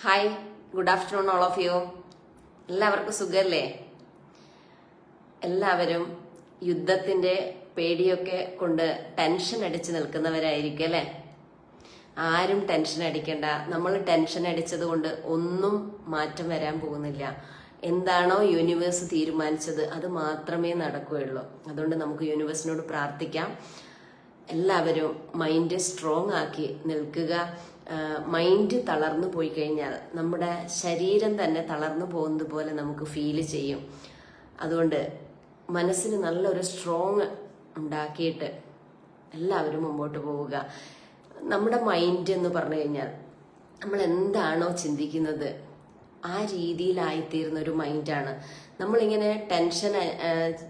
Hi, good afternoon all of you. എല്ലാവർക്കും സുഖല്ലേ? എല്ലാവരും യുദ്ധത്തിന്റെ പേടിയൊക്കെ കൊണ്ട് ടെൻഷൻ അടിച്ച് നിൽക്കുന്നവരായിരിക്കും അല്ലെ? ആരും ടെൻഷൻ അടിക്കണ്ട. നമ്മൾ ടെൻഷൻ അടിച്ചത് കൊണ്ട് ഒന്നും മാറ്റം വരാൻ പോകുന്നില്ല. എന്താണോ യൂണിവേഴ്സ് തീരുമാനിച്ചത് അത് മാത്രമേ നടക്കുകയുള്ളൂ. അതുകൊണ്ട് നമുക്ക് യൂണിവേഴ്സിനോട് പ്രാർത്ഥിക്കാം. എല്ലാവരും മൈൻഡ് സ്ട്രോങ് ആക്കി നിൽക്കുക. മൈൻഡ് തളർന്നു പോയി കഴിഞ്ഞാൽ നമ്മുടെ ശരീരം തന്നെ തളർന്നു പോകുന്നത് പോലെ നമുക്ക് ഫീല് ചെയ്യും. അതുകൊണ്ട് മനസ്സിന് നല്ലൊരു സ്ട്രോങ് ഉണ്ടാക്കിയിട്ട് എല്ലാവരും മുമ്പോട്ട് പോവുക. നമ്മുടെ മൈൻഡ് എന്ന് പറഞ്ഞു കഴിഞ്ഞാൽ നമ്മൾ എന്താണോ ചിന്തിക്കുന്നത് ആ രീതിയിലായിത്തീരുന്ന ഒരു മൈൻഡാണ്. നമ്മളിങ്ങനെ ടെൻഷൻ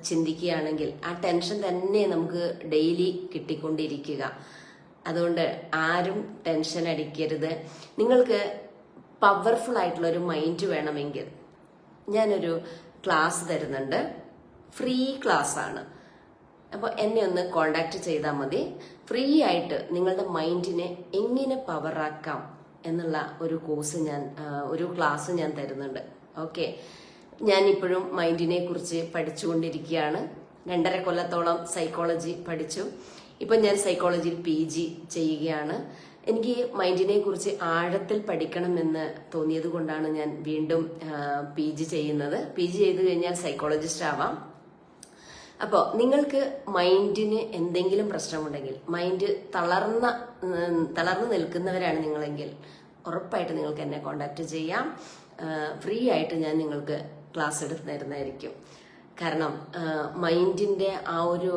ചിന്തിക്കുകയാണെങ്കിൽ ആ ടെൻഷൻ തന്നെ നമുക്ക് ഡെയിലി കിട്ടിക്കൊണ്ടിരിക്കുക. അതുകൊണ്ട് ആരും ടെൻഷൻ അടിക്കരുത്. നിങ്ങൾക്ക് പവർഫുൾ ആയിട്ടുള്ള ഒരു മൈൻഡ് വേണമെങ്കിൽ ഞാനൊരു ക്ലാസ് തരുന്നുണ്ട്. ഫ്രീ ക്ലാസ് ആണ്. അപ്പോൾ എന്നെ ഒന്ന് കോണ്ടാക്ട് ചെയ്താൽ മതി. ഫ്രീ ആയിട്ട് നിങ്ങളുടെ മൈൻഡിനെ എങ്ങനെ പവറാക്കാം എന്നുള്ള ഒരു ഒരു ക്ലാസ് ഞാൻ തരുന്നുണ്ട്. ഓക്കെ, ഞാനിപ്പോഴും മൈൻഡിനെ കുറിച്ച് പഠിച്ചുകൊണ്ടിരിക്കുകയാണ്. 2.5 കൊല്ലത്തോളം സൈക്കോളജി പഠിച്ചു. ഇപ്പം ഞാൻ സൈക്കോളജിയിൽ PG ചെയ്യുകയാണ്. എനിക്ക് മൈൻഡിനെ കുറിച്ച് ആഴത്തിൽ പഠിക്കണമെന്ന് തോന്നിയത് കൊണ്ടാണ് ഞാൻ വീണ്ടും PG ചെയ്യുന്നത്. PG ചെയ്തു കഴിഞ്ഞാൽ സൈക്കോളജിസ്റ്റ് ആവാം. അപ്പോൾ നിങ്ങൾക്ക് മൈൻഡിന് എന്തെങ്കിലും പ്രശ്നമുണ്ടെങ്കിൽ, മൈൻഡ് തളർന്നു നിൽക്കുന്നവരാണ് നിങ്ങളെങ്കിൽ ഉറപ്പായിട്ട് നിങ്ങൾക്ക് എന്നെ കോണ്ടാക്ട് ചെയ്യാം. ഫ്രീ ആയിട്ട് ഞാൻ നിങ്ങൾക്ക് ക്ലാസ് എടുത്ത് തരുന്നതായിരിക്കും. കാരണം മൈൻഡിന്റെ ആ ഒരു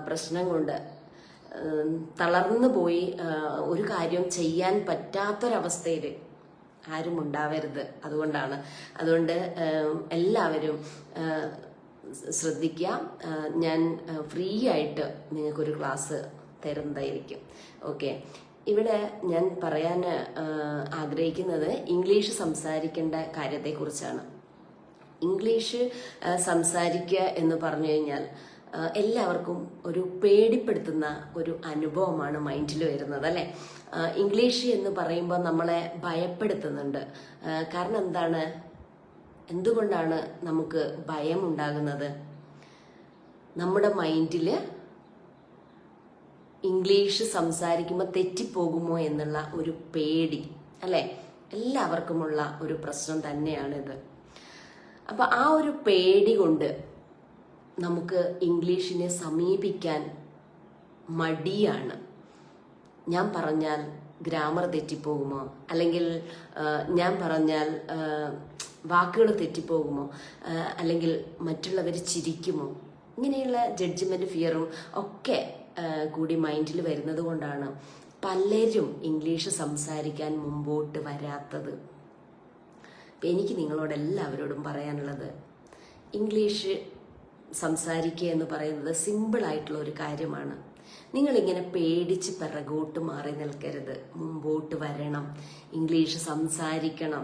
പ്രശ്നം കൊണ്ട് തളർന്നു പോയി ഒരു കാര്യം ചെയ്യാൻ പറ്റാത്തൊരവസ്ഥയിൽ ആരും ഉണ്ടാവരുത്. അതുകൊണ്ട് എല്ലാവരും ശ്രദ്ധിക്കുക. ഞാൻ ഫ്രീ ആയിട്ട് നിങ്ങൾക്കൊരു ക്ലാസ് തരുന്നതായിരിക്കും. ഓക്കെ, ഇവിടെ ഞാൻ പറയാൻ ആഗ്രഹിക്കുന്നത് ഇംഗ്ലീഷ് സംസാരിക്കേണ്ട കാര്യത്തെക്കുറിച്ചാണ്. ഇംഗ്ലീഷ് സംസാരിക്കുക എന്ന് പറഞ്ഞു കഴിഞ്ഞാൽ എല്ലാവർക്കും ഒരു പേടിപ്പെടുത്തുന്ന ഒരു അനുഭവമാണ് മൈൻഡിൽ വരുന്നത് അല്ലെ? ഇംഗ്ലീഷ് എന്ന് പറയുമ്പോൾ നമ്മളെ ഭയപ്പെടുത്തുന്നുണ്ട്. കാരണം എന്തുകൊണ്ടാണ് നമുക്ക് ഭയം ഉണ്ടാകുന്നത്? നമ്മുടെ മൈൻഡില് ഇംഗ്ലീഷ് സംസാരിക്കുമ്പോൾ തെറ്റിപ്പോകുമോ എന്നുള്ള ഒരു പേടി അല്ലെ? എല്ലാവർക്കുമുള്ള ഒരു പ്രശ്നം തന്നെയാണിത്. അപ്പൊ ആ ഒരു പേടി കൊണ്ട് നമുക്ക് ഇംഗ്ലീഷിനെ സമീപിക്കാൻ മടിയാണ്. ഞാൻ പറഞ്ഞാൽ ഗ്രാമർ തെറ്റിപ്പോകുമോ, അല്ലെങ്കിൽ ഞാൻ പറഞ്ഞാൽ വാക്കുകൾ തെറ്റിപ്പോകുമോ, അല്ലെങ്കിൽ മറ്റുള്ളവർ ചിരിക്കുമോ, ഇങ്ങനെയുള്ള ജഡ്ജ്മെന്റ് ഫിയറും ഒക്കെ കൂടി മൈൻഡിൽ വരുന്നത് കൊണ്ടാണ് പലരും ഇംഗ്ലീഷ് സംസാരിക്കാൻ മുമ്പോട്ട് വരാത്തത്. എനിക്ക് നിങ്ങളോട് എല്ലാവരോടും പറയാനുള്ളത്, ഇംഗ്ലീഷ് സംസാരിക്കുക എന്ന് പറയുന്നത് സിമ്പിൾ ആയിട്ടുള്ള ഒരു കാര്യമാണ്. നിങ്ങളിങ്ങനെ പേടിച്ച് പിറകോട്ട് മാറി നിൽക്കരുത്. മുമ്പോട്ട് വരണം, ഇംഗ്ലീഷ് സംസാരിക്കണം.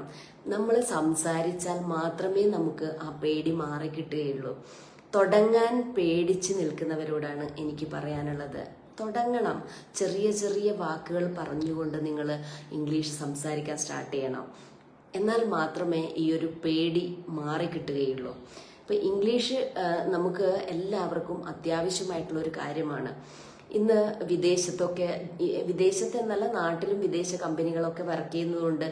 നമ്മൾ സംസാരിച്ചാൽ മാത്രമേ നമുക്ക് ആ പേടി മാറി കിട്ടുകയുള്ളൂ. തുടങ്ങാൻ പേടിച്ച് നിൽക്കുന്നവരോടാണ് എനിക്ക് പറയാനുള്ളത്. തുടങ്ങണം. ചെറിയ ചെറിയ വാക്കുകൾ പറഞ്ഞുകൊണ്ട് നിങ്ങൾ ഇംഗ്ലീഷ് സംസാരിക്കാൻ സ്റ്റാർട്ട് ചെയ്യണം. എന്നാൽ മാത്രമേ ഈ ഒരു പേടി മാറി കിട്ടുകയുള്ളൂ. ഇപ്പൊ ഇംഗ്ലീഷ് നമുക്ക് എല്ലാവർക്കും അത്യാവശ്യമായിട്ടുള്ള ഒരു കാര്യമാണ്. ഇന്ന് വിദേശത്തെന്നല്ല, നാട്ടിലും വിദേശ കമ്പനികളൊക്കെ വർക്ക് ചെയ്യുന്നതുകൊണ്ട്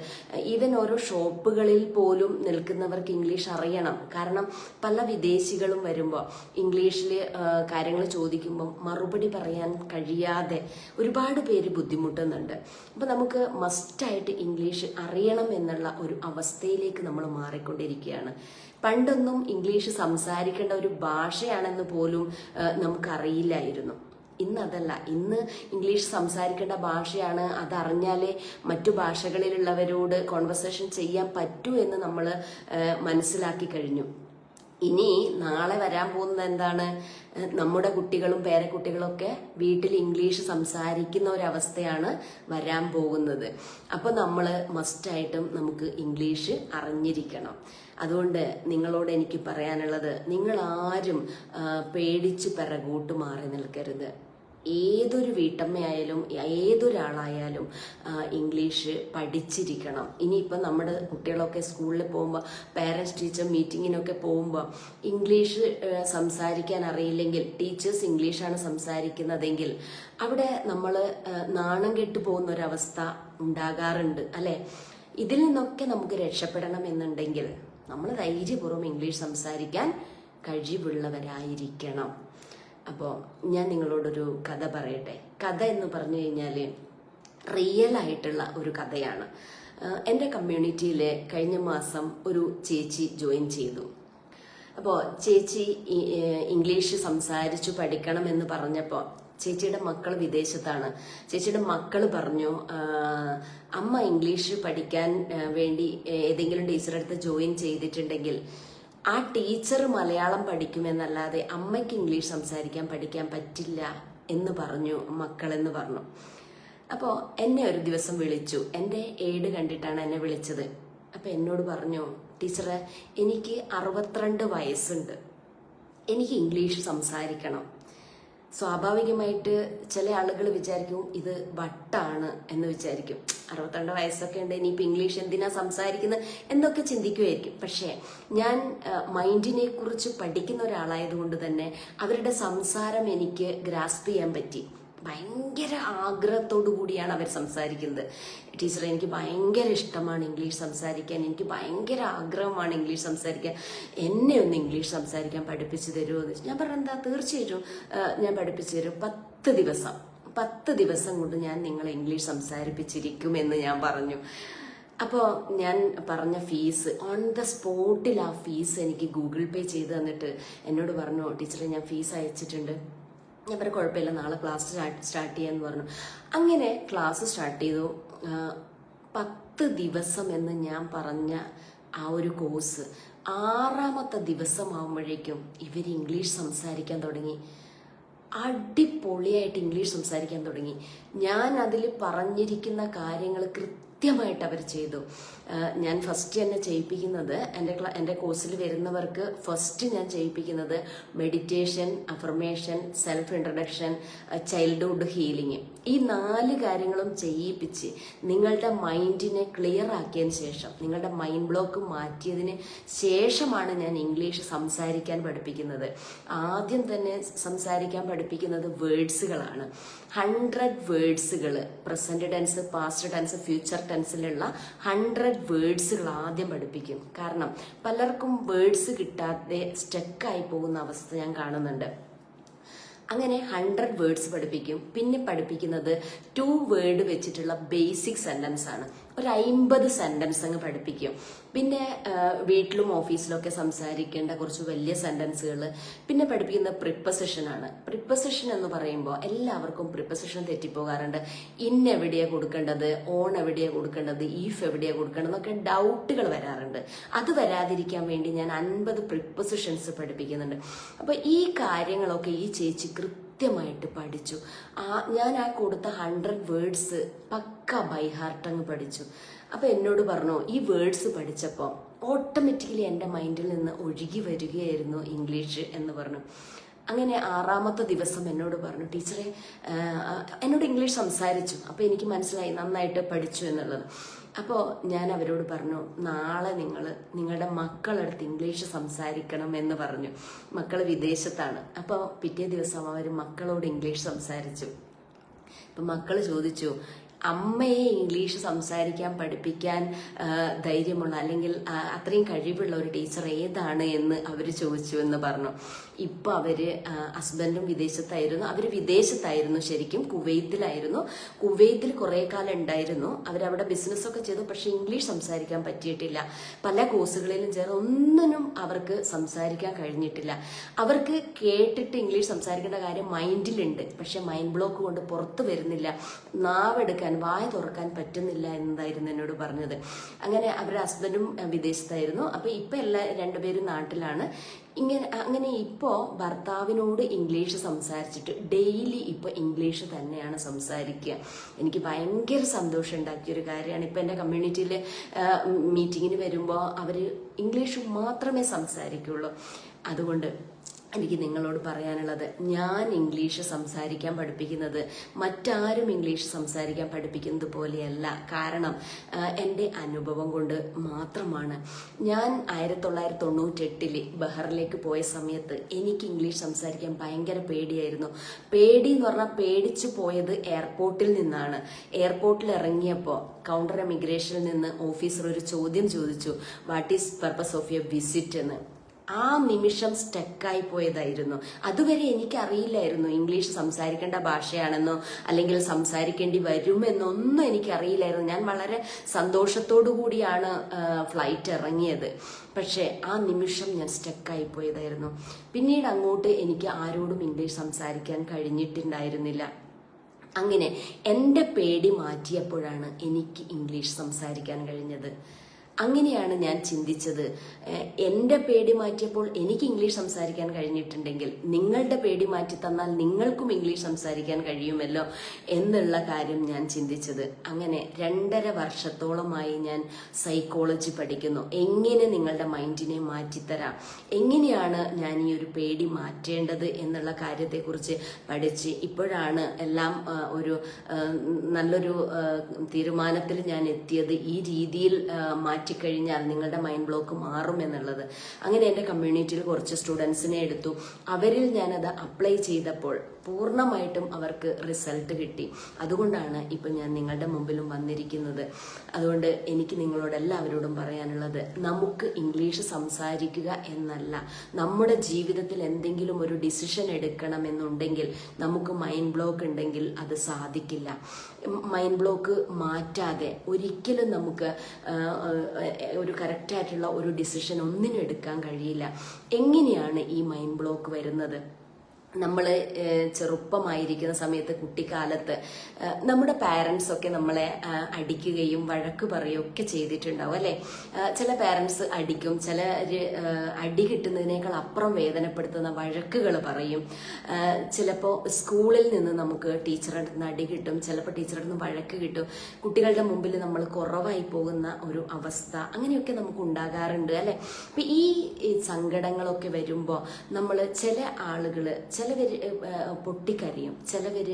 ഈവൻ ഓരോ ഷോപ്പുകളിൽ പോലും നിൽക്കുന്നവർക്ക് ഇംഗ്ലീഷ് അറിയണം. കാരണം പല വിദേശികളും വരുമ്പോൾ ഇംഗ്ലീഷിൽ കാര്യങ്ങൾ ചോദിക്കുമ്പോൾ മറുപടി പറയാൻ കഴിയാതെ ഒരുപാട് പേര് ബുദ്ധിമുട്ടുന്നുണ്ട്. അപ്പൊ നമുക്ക് മസ്റ്റായിട്ട് ഇംഗ്ലീഷ് അറിയണം എന്നുള്ള ഒരു അവസ്ഥയിലേക്ക് നമ്മൾ മാറിക്കൊണ്ടിരിക്കുകയാണ്. പണ്ടൊന്നും ഇംഗ്ലീഷ് സംസാരിക്കേണ്ട ഒരു ഭാഷയാണെന്ന് പോലും നമുക്കറിയില്ലായിരുന്നു. ഇന്നതല്ല. ഇന്ന് ഇംഗ്ലീഷ് സംസാരിക്കേണ്ട ഭാഷയാണ്. അതറിഞ്ഞാലേ മറ്റു ഭാഷകളിലുള്ളവരോട് കോൺവെർസേഷൻ ചെയ്യാൻ പറ്റൂ എന്ന് നമ്മൾ മനസ്സിലാക്കി കഴിഞ്ഞു. ഇനി നാളെ വരാൻ പോകുന്നത് എന്താണ്? നമ്മുടെ കുട്ടികളും പേരക്കുട്ടികളൊക്കെ വീട്ടിൽ ഇംഗ്ലീഷ് സംസാരിക്കുന്ന ഒരവസ്ഥയാണ് വരാൻ പോകുന്നത്. അപ്പൊ നമ്മൾ മസ്റ്റായിട്ടും നമുക്ക് ഇംഗ്ലീഷ് അറിഞ്ഞിരിക്കണം. അതുകൊണ്ട് നിങ്ങളോട് എനിക്ക് പറയാനുള്ളത്, നിങ്ങൾ ആരും പേടിച്ച് പിറകോട്ട് മാറി നിൽക്കരുത്. ഏതൊരു വീട്ടമ്മയായാലും ഏതൊരാളായാലും ഇംഗ്ലീഷ് പഠിച്ചിരിക്കണം. ഇനിയിപ്പം നമ്മുടെ കുട്ടികളൊക്കെ സ്കൂളിൽ പോകുമ്പോൾ പാരൻസ് ടീച്ചർ മീറ്റിങ്ങിനൊക്കെ പോകുമ്പോൾ ഇംഗ്ലീഷ് സംസാരിക്കാൻ അറിയില്ലെങ്കിൽ ടീച്ചേഴ്സ് ഇംഗ്ലീഷാണ് സംസാരിക്കുന്നതെങ്കിൽ അവിടെ നമ്മൾ നാണം കെട്ടു പോകുന്ന ഒരവസ്ഥ ഉണ്ടാകാറുണ്ട് അല്ലെ. ഇതിൽ നിന്നൊക്കെ നമുക്ക് രക്ഷപ്പെടണം എന്നുണ്ടെങ്കിൽ നമ്മൾ ധൈര്യപൂർവ്വം ഇംഗ്ലീഷ് സംസാരിക്കാൻ കഴിവുള്ളവരായിരിക്കണം. അപ്പോൾ ഞാൻ നിങ്ങളോടൊരു കഥ പറയട്ടെ. കഥ എന്ന് പറഞ്ഞു കഴിഞ്ഞാൽ റിയൽ ആയിട്ടുള്ള ഒരു കഥയാണ്. എൻ്റെ കമ്മ്യൂണിറ്റിയിൽ കഴിഞ്ഞ മാസം ഒരു ചേച്ചി ജോയിൻ ചെയ്തു. അപ്പോൾ ചേച്ചി ഇംഗ്ലീഷ് സംസാരിച്ചു പഠിക്കണമെന്ന് പറഞ്ഞപ്പോൾ ചേച്ചിയുടെ മക്കൾ വിദേശത്താണ്. ചേച്ചിയുടെ മക്കൾ പറഞ്ഞു, അമ്മ ഇംഗ്ലീഷ് പഠിക്കാൻ വേണ്ടി ഏതെങ്കിലും ടീച്ചറുടെ അടുത്ത് ജോയിൻ ചെയ്തിട്ടുണ്ടെങ്കിൽ ആ ടീച്ചർ മലയാളം പഠിക്കുമെന്നല്ലാതെ അമ്മയ്ക്ക് ഇംഗ്ലീഷ് സംസാരിക്കാൻ പഠിക്കാൻ പറ്റില്ല എന്ന് പറഞ്ഞു മക്കളെന്ന് പറഞ്ഞു. അപ്പോൾ എന്നെ ഒരു ദിവസം വിളിച്ചു. എൻ്റെ ഏഡ് കണ്ടിട്ടാണ് എന്നെ വിളിച്ചത്. അപ്പോൾ എന്നോട് പറഞ്ഞു, ടീച്ചറെ എനിക്ക് 62 വയസ്സുണ്ട്, എനിക്ക് ഇംഗ്ലീഷ് സംസാരിക്കണം. സ്വാഭാവികമായിട്ട് ചില ആളുകൾ വിചാരിക്കും ഇത് വട്ടാണ് എന്ന് വിചാരിക്കും. 62 വയസ്സൊക്കെ ഉണ്ട്, ഇനിയിപ്പോൾ ഇംഗ്ലീഷ് എന്തിനാ സംസാരിക്കുന്നത് എന്നൊക്കെ ചിന്തിക്കുമായിരിക്കും. പക്ഷേ ഞാൻ മൈൻഡിനെ കുറിച്ച് പഠിക്കുന്ന ഒരാളായതുകൊണ്ട് തന്നെ അവരുടെ സംസാരം എനിക്ക് ഗ്രാസ്പ് ചെയ്യാൻ പറ്റി. ഭയങ്കര ആഗ്രഹത്തോടു കൂടിയാണ് അവർ സംസാരിക്കുന്നത്. ടീച്ചറെ എനിക്ക് ഭയങ്കര ഇഷ്ടമാണ് ഇംഗ്ലീഷ് സംസാരിക്കാൻ, എനിക്ക് ഭയങ്കര ആഗ്രഹമാണ് ഇംഗ്ലീഷ് സംസാരിക്കാൻ, എന്നെ ഒന്ന് ഇംഗ്ലീഷ് സംസാരിക്കാൻ പഠിപ്പിച്ചു തരുമോ എന്ന്. ഞാൻ പറഞ്ഞു, എന്താ, തീർച്ചയായിട്ടും ഞാൻ പഠിപ്പിച്ചു തരും. 10 ദിവസം കൊണ്ട് ഞാൻ നിങ്ങളെ ഇംഗ്ലീഷ് സംസാരിപ്പിച്ചിരിക്കുമെന്ന് ഞാൻ പറഞ്ഞു. അപ്പോൾ ഞാൻ പറഞ്ഞ ഫീസ് ഓൺ ദ സ്പോട്ടിൽ ആ ഫീസ് എനിക്ക് ഗൂഗിൾ പേ ചെയ്ത് തന്നിട്ട് എന്നോട് പറഞ്ഞു, ടീച്ചറെ ഞാൻ ഫീസ് അയച്ചിട്ടുണ്ട്. ഞാൻ പറഞ്ഞു, കുഴപ്പമില്ല, നാളെ ക്ലാസ് സ്റ്റാർട്ട് ചെയ്യാന്ന് പറഞ്ഞു. അങ്ങനെ ക്ലാസ് സ്റ്റാർട്ട് ചെയ്തു. 10 ദിവസം എന്ന് ഞാൻ പറഞ്ഞ ആ ഒരു കോഴ്സ് 6ാമത്തെ ദിവസമാകുമ്പോഴേക്കും ഇവർ ഇംഗ്ലീഷ് സംസാരിക്കാൻ തുടങ്ങി. അടിപൊളിയായിട്ട് ഇംഗ്ലീഷ് സംസാരിക്കാൻ തുടങ്ങി. ഞാൻ അതിൽ പറഞ്ഞിരിക്കുന്ന കാര്യങ്ങൾ കൃത്യമായിട്ട് അവർ ചെയ്തു. ഞാൻ ഫസ്റ്റ് തന്നെ ചെയ്യിപ്പിക്കുന്നത് എൻ്റെ കോഴ്സിൽ വരുന്നവർക്ക് ഫസ്റ്റ് ഞാൻ ചെയ്യിപ്പിക്കുന്നത് meditation, affirmation, self introduction, childhood healing. ഈ 4 കാര്യങ്ങളും ചെയ്യിപ്പിച്ച് നിങ്ങളുടെ മൈൻഡിനെ ക്ലിയർ ആക്കിയതിന് ശേഷം, നിങ്ങളുടെ മൈൻഡ് ബ്ലോക്ക് മാറ്റിയതിന് ശേഷമാണ് ഞാൻ ഇംഗ്ലീഷ് സംസാരിക്കാൻ പഠിപ്പിക്കുന്നത്. ആദ്യം തന്നെ സംസാരിക്കാൻ പഠിപ്പിക്കുന്നത് വേർഡ്സുകളാണ്. 100 വേർഡ്സുകൾ, present tense, past tense, future ടെൻസിലുള്ള 100 വേർഡ്സുകൾ ആദ്യം പഠിപ്പിക്കും. കാരണം പലർക്കും വേർഡ്സ് കിട്ടാതെ സ്റ്റക്കായി പോകുന്ന അവസ്ഥ ഞാൻ കാണുന്നുണ്ട്. അങ്ങനെ 100 വേർഡ്സ് പഠിപ്പിക്കും. പിന്നെ പഠിപ്പിക്കുന്നത് 2 വേർഡ് വെച്ചിട്ടുള്ള ബേസിക് സെന്റൻസ് ആണ്. ഒരു 50 സെന്റൻസ് അങ്ങ് പഠിപ്പിക്കും. പിന്നെ വീട്ടിലും ഓഫീസിലൊക്കെ സംസാരിക്കേണ്ട കുറച്ച് വലിയ സെന്റൻസുകൾ. പിന്നെ പഠിപ്പിക്കുന്ന പ്രിപ്പസിഷൻ ആണ്. പ്രിപ്പസിഷൻ എന്ന് പറയുമ്പോൾ എല്ലാവർക്കും പ്രിപ്പസിഷൻ തെറ്റിപ്പോകാറുണ്ട്. ഇൻ എവിടെയാണ് കൊടുക്കേണ്ടത്, ഓൺ എവിടെയാണ് കൊടുക്കേണ്ടത്, ഈഫ് എവിടെയാണ് കൊടുക്കേണ്ടത് എന്നൊക്കെ ഡൗട്ടുകൾ വരാറുണ്ട്. അത് വരാതിരിക്കാൻ വേണ്ടി ഞാൻ 50 പ്രിപ്പസിഷൻസ് പഠിപ്പിക്കുന്നുണ്ട്. അപ്പൊ ഈ കാര്യങ്ങളൊക്കെ ഈ ചേച്ചി കൃത്യമായിട്ട് പഠിച്ചു. ഞാൻ ആ കൊടുത്ത 100 വേർഡ്സ് പക്ക ബൈ ഹാർട്ട് അങ്ങ് പഠിച്ചു. അപ്പൊ എന്നോട് പറഞ്ഞു, ഈ വേർഡ്സ് പഠിച്ചപ്പോൾ ഓട്ടോമാറ്റിക്കലി എൻ്റെ മൈൻഡിൽ നിന്ന് ഒഴുകി വരികയായിരുന്നു ഇംഗ്ലീഷ് എന്ന് പറഞ്ഞു. അങ്ങനെ 6ാമത്തെ ദിവസം എന്നോട് പറഞ്ഞു, ടീച്ചറെ, എന്നോട് ഇംഗ്ലീഷ് സംസാരിച്ചു. അപ്പോൾ എനിക്ക് മനസ്സിലായി നന്നായിട്ട് പഠിച്ചു എന്നുള്ളത്. അപ്പോൾ ഞാൻ അവരോട് പറഞ്ഞു, നാളെ നിങ്ങളുടെ മക്കളടുത്ത് ഇംഗ്ലീഷ് സംസാരിക്കണം എന്ന് പറഞ്ഞു. മക്കൾ വിദേശത്താണ്. അപ്പോൾ പിറ്റേ ദിവസം അവർ മക്കളോട് ഇംഗ്ലീഷ് സംസാരിച്ചു. അപ്പം മക്കൾ ചോദിച്ചു, അമ്മയെ ഇംഗ്ലീഷ് സംസാരിക്കാൻ പഠിപ്പിക്കാൻ ധൈര്യമുള്ള അല്ലെങ്കിൽ അത്രയും കഴിവുള്ള ഒരു ടീച്ചർ ഏതാണ് എന്ന് അവർ ചോദിച്ചു എന്ന് പറഞ്ഞു. ഇപ്പൊ അവര് ഹസ്ബൻഡും വിദേശത്തായിരുന്നു. അവര് വിദേശത്തായിരുന്നു, ശരിക്കും കുവൈത്തിലായിരുന്നു. കുവൈത്തിൽ കുറെ കാലം ഉണ്ടായിരുന്നു. അവരവിടെ ബിസിനസ്സൊക്കെ ചെയ്തു. പക്ഷെ ഇംഗ്ലീഷ് സംസാരിക്കാൻ പറ്റിയിട്ടില്ല. പല കോഴ്സുകളിലും ചേർന്ന് ഒന്നിനും അവർക്ക് സംസാരിക്കാൻ കഴിഞ്ഞിട്ടില്ല. അവർക്ക് കേട്ടിട്ട് ഇംഗ്ലീഷ് സംസാരിക്കേണ്ട കാര്യം മൈൻഡിലുണ്ട്. പക്ഷെ മൈൻഡ് ബ്ലോക്ക് കൊണ്ട് പുറത്തു വരുന്നില്ല. നാവെടുക്കാൻ, വായ തുറക്കാൻ പറ്റുന്നില്ല എന്നതായിരുന്നു എന്നോട് പറഞ്ഞത്. അങ്ങനെ അവരുടെ ഹസ്ബൻഡും വിദേശത്തായിരുന്നു. അപ്പൊ ഇപ്പൊ രണ്ടുപേരും നാട്ടിലാണ്. അങ്ങനെ ഇപ്പോ ഭർത്താവിനോട് ഇംഗ്ലീഷ് സംസാരിച്ചിട്ട് ഡെയിലി ഇപ്പൊ ഇംഗ്ലീഷ് തന്നെയാണ് സംസാരിക്കുക. എനിക്ക് ഭയങ്കര സന്തോഷം ഉണ്ടാക്കിയൊരു കാര്യമാണ്. ഇപ്പൊ എന്റെ കമ്മ്യൂണിറ്റിയിൽ മീറ്റിങ്ങിന് വരുമ്പോൾ അവര് ഇംഗ്ലീഷ് മാത്രമേ സംസാരിക്കുള്ളൂ. അതുകൊണ്ട് എനിക്ക് നിങ്ങളോട് പറയാനുള്ളത്, ഞാൻ ഇംഗ്ലീഷ് സംസാരിക്കാൻ പഠിപ്പിക്കുന്നത് മറ്റാരും ഇംഗ്ലീഷ് സംസാരിക്കാൻ പഠിപ്പിക്കുന്നത് പോലെയല്ല. കാരണം എൻ്റെ അനുഭവം കൊണ്ട് മാത്രമാണ്. ഞാൻ 1998 ബഹറിലേക്ക് പോയ സമയത്ത് എനിക്ക് ഇംഗ്ലീഷ് സംസാരിക്കാൻ ഭയങ്കര പേടിയായിരുന്നു. പേടി എന്ന് പറഞ്ഞാൽ പേടിച്ചു പോയത് എയർപോർട്ടിൽ നിന്നാണ്. എയർപോർട്ടിൽ ഇറങ്ങിയപ്പോൾ കൗണ്ടർ ഇമിഗ്രേഷനിൽ നിന്ന് ഓഫീസർ ഒരു ചോദ്യം ചോദിച്ചു, what is purpose of your visit എന്ന്. ആ നിമിഷം സ്റ്റക്കായി പോയതായിരുന്നു. അതുവരെ എനിക്കറിയില്ലായിരുന്നു ഇംഗ്ലീഷ് സംസാരിക്കേണ്ട ഭാഷയാണെന്നോ അല്ലെങ്കിൽ സംസാരിക്കേണ്ടി വരുമെന്നൊന്നും എനിക്കറിയില്ലായിരുന്നു. ഞാൻ വളരെ സന്തോഷത്തോടു കൂടിയാണ് ഫ്ലൈറ്റ് ഇറങ്ങിയത്. പക്ഷേ ആ നിമിഷം ഞാൻ സ്റ്റക്കായി പോയതായിരുന്നു. പിന്നീട് അങ്ങോട്ട് എനിക്ക് ആരോടും ഇംഗ്ലീഷ് സംസാരിക്കാൻ കഴിഞ്ഞിട്ടുണ്ടായിരുന്നില്ല. അങ്ങനെ എൻ്റെ പേടി മാറ്റിയപ്പോഴാണ് എനിക്ക് ഇംഗ്ലീഷ് സംസാരിക്കാൻ കഴിഞ്ഞത്. അങ്ങനെയാണ് ഞാൻ ചിന്തിച്ചത്. എൻ്റെ പേടി മാറ്റിയപ്പോൾ എനിക്ക് ഇംഗ്ലീഷ് സംസാരിക്കാൻ കഴിഞ്ഞിട്ടുണ്ടെങ്കിൽ നിങ്ങളുടെ പേടി മാറ്റി തന്നാൽ നിങ്ങൾക്കും ഇംഗ്ലീഷ് സംസാരിക്കാൻ കഴിയുമല്ലോ എന്നുള്ള കാര്യം ഞാൻ ചിന്തിച്ചത്. അങ്ങനെ 2.5 വർഷത്തോളമായി ഞാൻ സൈക്കോളജി പഠിക്കുന്നു. എങ്ങനെ നിങ്ങളുടെ മൈൻഡിനെ മാറ്റിത്തരാം, എങ്ങനെയാണ് ഞാൻ ഈ ഒരു പേടി മാറ്റേണ്ടത് എന്നുള്ള കാര്യത്തെക്കുറിച്ച് പഠിച്ച് ഇപ്പോഴാണ് എല്ലാം ഒരു നല്ലൊരു തീരുമാനത്തിൽ ഞാൻ എത്തിയത്. ഈ രീതിയിൽ മാറ്റിക്കഴിഞ്ഞാൽ നിങ്ങളുടെ മൈൻഡ് ബ്ലോക്ക് മാറും എന്നുള്ളത്. അങ്ങനെ എൻ്റെ കമ്മ്യൂണിറ്റിയിൽ കുറച്ച് സ്റ്റുഡൻസിനെ എടുത്തു. അവരിൽ ഞാനത് അപ്ലൈ ചെയ്തപ്പോൾ പൂർണ്ണമായിട്ടും അവർക്ക് റിസൾട്ട് കിട്ടി. അതുകൊണ്ടാണ് ഇപ്പം ഞാൻ നിങ്ങളുടെ മുമ്പിലും വന്നിരിക്കുന്നത്. അതുകൊണ്ട് എനിക്ക് നിങ്ങളോട് എല്ലാവരോടും പറയാനുള്ളത്, നമുക്ക് ഇംഗ്ലീഷ് സംസാരിക്കുക എന്നല്ല, നമ്മുടെ ജീവിതത്തിൽ എന്തെങ്കിലും ഒരു ഡിസിഷൻ എടുക്കണമെന്നുണ്ടെങ്കിൽ നമുക്ക് മൈൻഡ് ബ്ലോക്ക് ഉണ്ടെങ്കിൽ അത് സാധിക്കില്ല. മൈൻഡ് ബ്ലോക്ക് മാറ്റാതെ ഒരിക്കലും നമുക്ക് ഒരു കറക്റ്റായിട്ടുള്ള ഒരു ഡിസിഷൻ ഒന്നിനും എടുക്കാൻ കഴിയില്ല. എങ്ങനെയാണ് ഈ മൈൻഡ് ബ്ലോക്ക് വരുന്നത്? നമ്മൾ ചെറുപ്പമായിരിക്കുന്ന സമയത്ത്, കുട്ടിക്കാലത്ത് നമ്മുടെ പാരൻസ് ഒക്കെ നമ്മളെ അടിക്കുകയും വഴക്ക് പറയുകയും ഒക്കെ ചെയ്തിട്ടുണ്ടാവും അല്ലേ? ചില പാരൻസ് അടിക്കും, ചില അടി കിട്ടുന്നതിനേക്കാൾ അപ്പുറം വേദനപ്പെടുത്തുന്ന വഴക്കുകൾ പറയും. ചിലപ്പോൾ സ്കൂളിൽ നിന്ന് നമുക്ക് ടീച്ചറുടെ നിന്ന് അടി കിട്ടും, ചിലപ്പോൾ ടീച്ചറുടെ നിന്ന് വഴക്ക് കിട്ടും. കുട്ടികളുടെ മുമ്പിൽ നമ്മൾ കുറവായി പോകുന്ന ഒരു അവസ്ഥ അങ്ങനെയൊക്കെ നമുക്ക് ഉണ്ടാകാറുണ്ട് അല്ലേ? അപ്പം ഈ സങ്കടങ്ങളൊക്കെ വരുമ്പോൾ നമ്മൾ ചില ആളുകൾ, ചിലവർ പൊട്ടിക്കരയും, ചിലവർ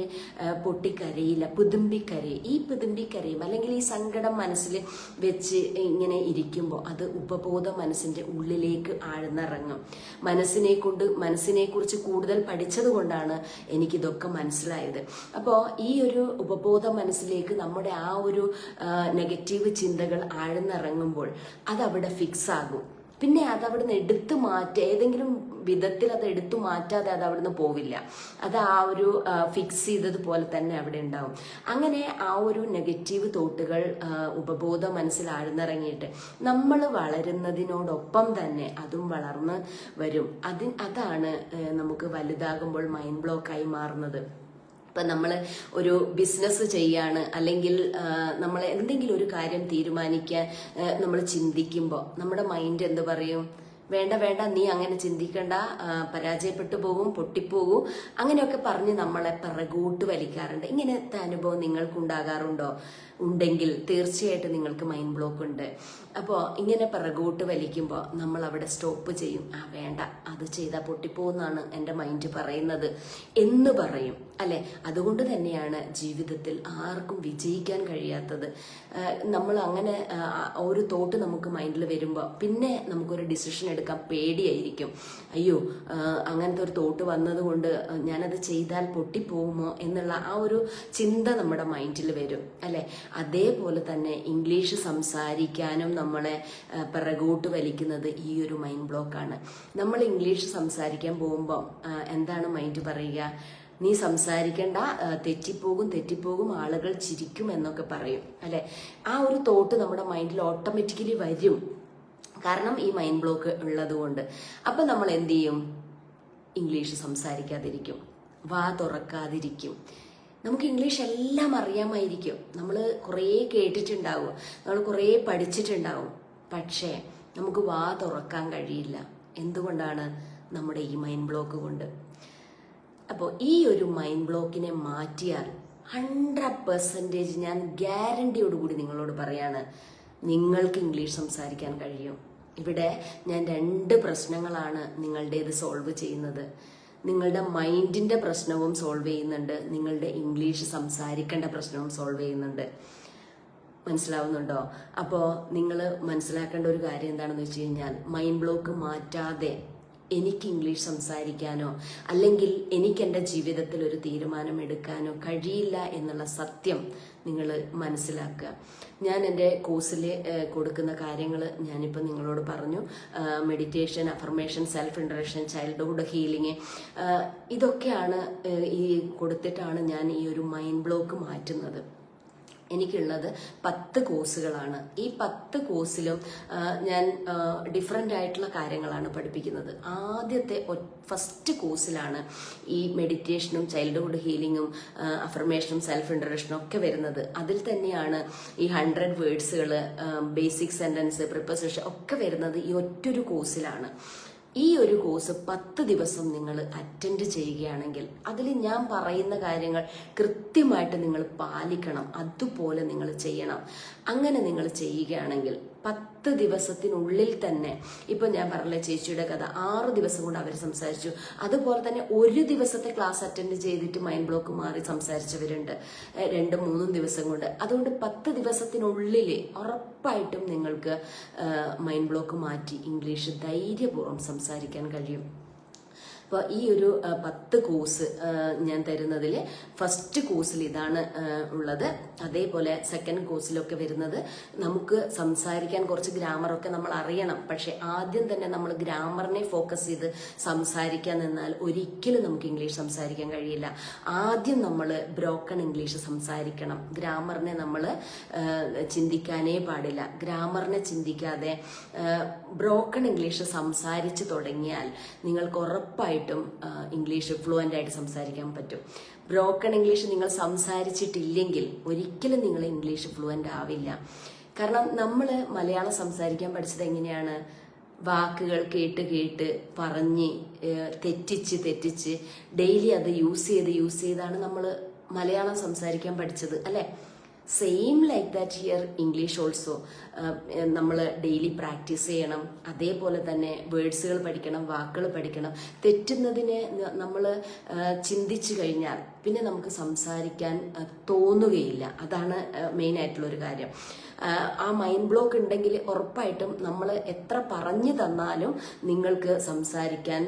പൊട്ടിക്കരയില്ല, പുതുമ്പിക്കരയും. ഈ പുതുമ്പിക്കരയും അല്ലെങ്കിൽ ഈ സങ്കടം മനസ്സിൽ വെച്ച് ഇങ്ങനെ ഇരിക്കുമ്പോൾ അത് ഉപബോധ മനസ്സിൻ്റെ ഉള്ളിലേക്ക് ആഴ്ന്നിറങ്ങും. മനസ്സിനെക്കുറിച്ച് കൂടുതൽ പഠിച്ചത് കൊണ്ടാണ് എനിക്കിതൊക്കെ മനസ്സിലായത്. അപ്പോൾ ഈ ഒരു ഉപബോധ മനസ്സിലേക്ക് നമ്മുടെ ആ ഒരു നെഗറ്റീവ് ചിന്തകൾ ആഴ്ന്നിറങ്ങുമ്പോൾ അതവിടെ ഫിക്സ് ആകും. പിന്നെ അതവിടുന്ന് എടുത്തു മാറ്റുക, ഏതെങ്കിലും വിധത്തിൽ അത് എടുത്തു മാറ്റാതെ അത് അവിടുന്ന് പോവില്ല. അത് ആ ഒരു ഫിക്സ് ചെയ്തതുപോലെ തന്നെ അവിടെ ഉണ്ടാവും. അങ്ങനെ ആ ഒരു നെഗറ്റീവ് തോട്ടുകൾ ഉപബോധ മനസ്സിൽ ആഴ്ന്നിറങ്ങിയിട്ട് നമ്മൾ വളരുന്നതിനോടൊപ്പം തന്നെ അതും വളർന്ന് വരും. അതാണ് നമുക്ക് വലുതാകുമ്പോൾ മൈൻഡ് ബ്ലോക്കായി മാറുന്നത്. ഇപ്പം നമ്മൾ ഒരു ബിസിനസ് ചെയ്യാണ്, അല്ലെങ്കിൽ നമ്മൾ എന്തെങ്കിലും ഒരു കാര്യം തീരുമാനിക്കാൻ നമ്മൾ ചിന്തിക്കുമ്പോൾ നമ്മുടെ മൈൻഡ് എന്ത് പറയും? വേണ്ട വേണ്ട, നീ അങ്ങനെ ചിന്തിക്കണ്ട, പരാജയപ്പെട്ടു പോകും, പൊട്ടിപ്പോകും, അങ്ങനെയൊക്കെ പറഞ്ഞ് നമ്മളെ പിറകോട്ട് വലിക്കാറുണ്ട്. ഇങ്ങനത്തെ അനുഭവം നിങ്ങൾക്കുണ്ടാകാറുണ്ടോ? ഉണ്ടെങ്കിൽ തീർച്ചയായിട്ടും നിങ്ങൾക്ക് മൈൻഡ് ബ്ലോക്ക് ഉണ്ട്. അപ്പോൾ ഇങ്ങനെ പിറകോട്ട് വലിക്കുമ്പോൾ നമ്മൾ അവിടെ സ്റ്റോപ്പ് ചെയ്യും. വേണ്ട, അത് ചെയ്താൽ പൊട്ടിപ്പോകുന്നാണ് എൻ്റെ മൈൻഡ് പറയുന്നത് എന്ന് പറയും അല്ലെ? അതുകൊണ്ട് തന്നെയാണ് ജീവിതത്തിൽ ആർക്കും വിജയിക്കാൻ കഴിയാത്തത്. നമ്മൾ അങ്ങനെ ഒരു തോട്ട് നമുക്ക് മൈൻഡിൽ വരുമ്പോൾ പിന്നെ നമുക്കൊരു ഡിസിഷൻ എടുക്കാൻ പേടിയായിരിക്കും. അയ്യോ, അങ്ങനത്തെ ഒരു തോട്ട് വന്നതുകൊണ്ട് ഞാനത് ചെയ്താൽ പൊട്ടിപ്പോകുമോ എന്നുള്ള ആ ഒരു ചിന്ത നമ്മുടെ മൈൻഡിൽ വരും അല്ലെ? അതേപോലെ തന്നെ ഇംഗ്ലീഷ് സംസാരിക്കാനും നമ്മളെ പിറകോട്ട് വലിക്കുന്നത് ഈ ഒരു മൈൻഡ് ബ്ലോക്കാണ്. നമ്മൾ ഇംഗ്ലീഷ് സംസാരിക്കാൻ പോകുമ്പോൾ എന്താണ് മൈൻഡ് പറയുക? നീ സംസാരിക്കണ്ട, തെറ്റിപ്പോകും, ആളുകൾ ചിരിക്കും എന്നൊക്കെ പറയും അല്ലെ? ആ ഒരു തോട്ട് നമ്മുടെ മൈൻഡിൽ ഓട്ടോമാറ്റിക്കലി വരും, കാരണം ഈ മൈൻഡ് ബ്ലോക്ക് ഉള്ളത് കൊണ്ട്. അപ്പൊ നമ്മൾ എന്ത് ചെയ്യും? ഇംഗ്ലീഷ് സംസാരിക്കാതിരിക്കും, വാ തുറക്കാതിരിക്കും. നമുക്ക് ഇംഗ്ലീഷ് എല്ലാം അറിയാമായിരിക്കും, നമ്മൾ കുറേ കേട്ടിട്ടുണ്ടാവും, നമ്മൾ കുറേ പഠിച്ചിട്ടുണ്ടാവും, പക്ഷേ നമുക്ക് വാ തുറക്കാൻ കഴിയില്ല. എന്തുകൊണ്ടാണ്? നമ്മുടെ ഈ മൈൻഡ് ബ്ലോക്ക് കൊണ്ട്. അപ്പോൾ ഈ ഒരു മൈൻഡ് ബ്ലോക്കിനെ മാറ്റിയാൽ 100% ഞാൻ ഗ്യാരണ്ടിയോടുകൂടി നിങ്ങളോട് പറയാണ്, നിങ്ങൾക്ക് ഇംഗ്ലീഷ് സംസാരിക്കാൻ കഴിയും. ഇവിടെ ഞാൻ 2 പ്രശ്നങ്ങളാണ് നിങ്ങളുടേത് സോൾവ് ചെയ്യുന്നത്. നിങ്ങളുടെ മൈൻഡിന്റെ പ്രശ്നവും സോൾവ് ചെയ്യുന്നുണ്ട്, നിങ്ങളുടെ ഇംഗ്ലീഷ് സംസാരിക്കേണ്ട പ്രശ്നവും സോൾവ് ചെയ്യുന്നുണ്ട്. മനസ്സിലാവുന്നുണ്ടോ? അപ്പോൾ നിങ്ങൾ മനസ്സിലാക്കേണ്ട ഒരു കാര്യം എന്താണെന്ന് വെച്ച് കഴിഞ്ഞാൽ, മൈൻഡ് ബ്ലോക്ക് മാറ്റാതെ എനിക്ക് ഇംഗ്ലീഷ് സംസാരിക്കാനോ അല്ലെങ്കിൽ എനിക്ക് എൻ്റെ ജീവിതത്തിൽ ഒരു തീരുമാനം എടുക്കാനോ കഴിയില്ല എന്നുള്ള സത്യം നിങ്ങൾ മനസ്സിലാക്കുക. ഞാൻ എൻ്റെ കോഴ്സിൽ കൊടുക്കുന്ന കാര്യങ്ങൾ ഞാനിപ്പോൾ നിങ്ങളോട് പറഞ്ഞു. Meditation, affirmation, self introduction, childhood healing, ഇതൊക്കെയാണ് ഈ കൊടുത്തിട്ടാണ് ഞാൻ ഈ ഒരു മൈൻഡ് ബ്ലോക്ക് മാറ്റുന്നത്. എനിക്കുള്ളത് 10 കോഴ്സുകളാണ്. ഈ 10 കോഴ്സിലും ഞാൻ ഡിഫറെൻ്റ് ആയിട്ടുള്ള കാര്യങ്ങളാണ് പഠിപ്പിക്കുന്നത്. ആദ്യത്തെ ഫസ്റ്റ് കോഴ്സിലാണ് ഈ മെഡിറ്റേഷനും ചൈൽഡ്ഹുഡ് ഹീലിംഗും അഫർമേഷനും സെൽഫ് ഇൻട്രഡക്ഷനും ഒക്കെ വരുന്നത്. അതിൽ തന്നെയാണ് ഈ 100 വേർഡ്സുകൾ, ബേസിക് സെന്റൻസ്, പ്രിപ്പോസിഷൻ ഒക്കെ വരുന്നത് ഈ ഒറ്റൊരു കോഴ്സിലാണ്. ഈ ഒരു കോഴ്സ് 10 ദിവസം നിങ്ങൾ അറ്റൻഡ് ചെയ്യുകയാണെങ്കിൽ അതിൽ ഞാൻ പറയുന്ന കാര്യങ്ങൾ കൃത്യമായിട്ട് നിങ്ങൾ പാലിക്കണം, അതുപോലെ നിങ്ങൾ ചെയ്യണം. അങ്ങനെ നിങ്ങൾ ചെയ്യുകയാണെങ്കിൽ 10 ദിവസത്തിനുള്ളിൽ തന്നെ, ഇപ്പൊ ഞാൻ പറഞ്ഞ ചേച്ചിയുടെ കഥ 6 ദിവസം കൊണ്ട് അവർ സംസാരിച്ചു. അതുപോലെ തന്നെ ഒരു ദിവസത്തെ ക്ലാസ് അറ്റൻഡ് ചെയ്തിട്ട് മൈൻഡ് ബ്ലോക്ക് മാറി സംസാരിച്ചവരുണ്ട് 2-3 ദിവസം കൊണ്ട്. അതുകൊണ്ട് 10 ദിവസത്തിനുള്ളിൽ ഉറപ്പായിട്ടും നിങ്ങൾക്ക് മൈൻഡ് ബ്ലോക്ക് മാറ്റി ഇംഗ്ലീഷ് ധൈര്യപൂർവ്വം സംസാരിക്കാൻ കഴിയും. അപ്പോൾ ഈ ഒരു 10 കോഴ്സ് ഞാൻ തരുന്നതിൽ ഫസ്റ്റ് കോഴ്സിൽ ഇതാണ് ഉള്ളത്. അതേപോലെ സെക്കൻഡ് കോഴ്സിലൊക്കെ വരുന്നത് നമുക്ക് സംസാരിക്കാൻ കുറച്ച് ഗ്രാമറൊക്കെ നമ്മൾ അറിയണം. പക്ഷെ ആദ്യം തന്നെ നമ്മൾ ഗ്രാമറിനെ ഫോക്കസ് ചെയ്ത് സംസാരിക്കാൻ നിന്നാൽ ഒരിക്കലും നമുക്ക് ഇംഗ്ലീഷ് സംസാരിക്കാൻ കഴിയില്ല. ആദ്യം നമ്മൾ ബ്രോക്കൺ ഇംഗ്ലീഷ് സംസാരിക്കണം. ഗ്രാമറിനെ നമ്മൾ ചിന്തിക്കാനേ പാടില്ല. ഗ്രാമറിനെ ചിന്തിക്കാതെ ബ്രോക്കൺ ഇംഗ്ലീഷ് സംസാരിച്ച് തുടങ്ങിയാൽ നിങ്ങൾക്ക് ഉറപ്പായിട്ടും ഇംഗ്ലീഷ് ഫ്ലുവൻ്റ് ആയിട്ട് സംസാരിക്കാൻ പറ്റും. ബ്രോക്കൺ ഇംഗ്ലീഷ് നിങ്ങൾ സംസാരിച്ചിട്ടില്ലെങ്കിൽ ഒരിക്കലും നിങ്ങൾ ഇംഗ്ലീഷ് ഫ്ലുവൻ്റ് ആവില്ല. കാരണം നമ്മൾ മലയാളം സംസാരിക്കാൻ പഠിച്ചത് എങ്ങനെയാണ്? വാക്കുകൾ കേട്ട് കേട്ട് പറഞ്ഞ് തെറ്റിച്ച് ഡെയിലി അത് യൂസ് ചെയ്താണ് നമ്മൾ മലയാളം സംസാരിക്കാൻ പഠിച്ചത്, അല്ലേ? Same like that here English also. നമ്മൾ ഡെയിലി പ്രാക്ടീസ് ചെയ്യണം. അതേപോലെ തന്നെ വേർഡ്സുകൾ പഠിക്കണം, വാക്കുകൾ പഠിക്കണം. തെറ്റുന്നതിനെ നമ്മൾ ചിന്തിച്ചു കഴിഞ്ഞാൽ പിന്നെ നമുക്ക് സംസാരിക്കാൻ തോന്നുകയില്ല. അതാണ് മെയിൻ ആയിട്ടുള്ളൊരു കാര്യം. ആ മൈൻഡ് ബ്ലോക്ക് ഉണ്ടെങ്കിൽ ഉറപ്പായിട്ടും നമ്മൾ എത്ര പറഞ്ഞു തന്നാലും നിങ്ങൾക്ക് സംസാരിക്കാൻ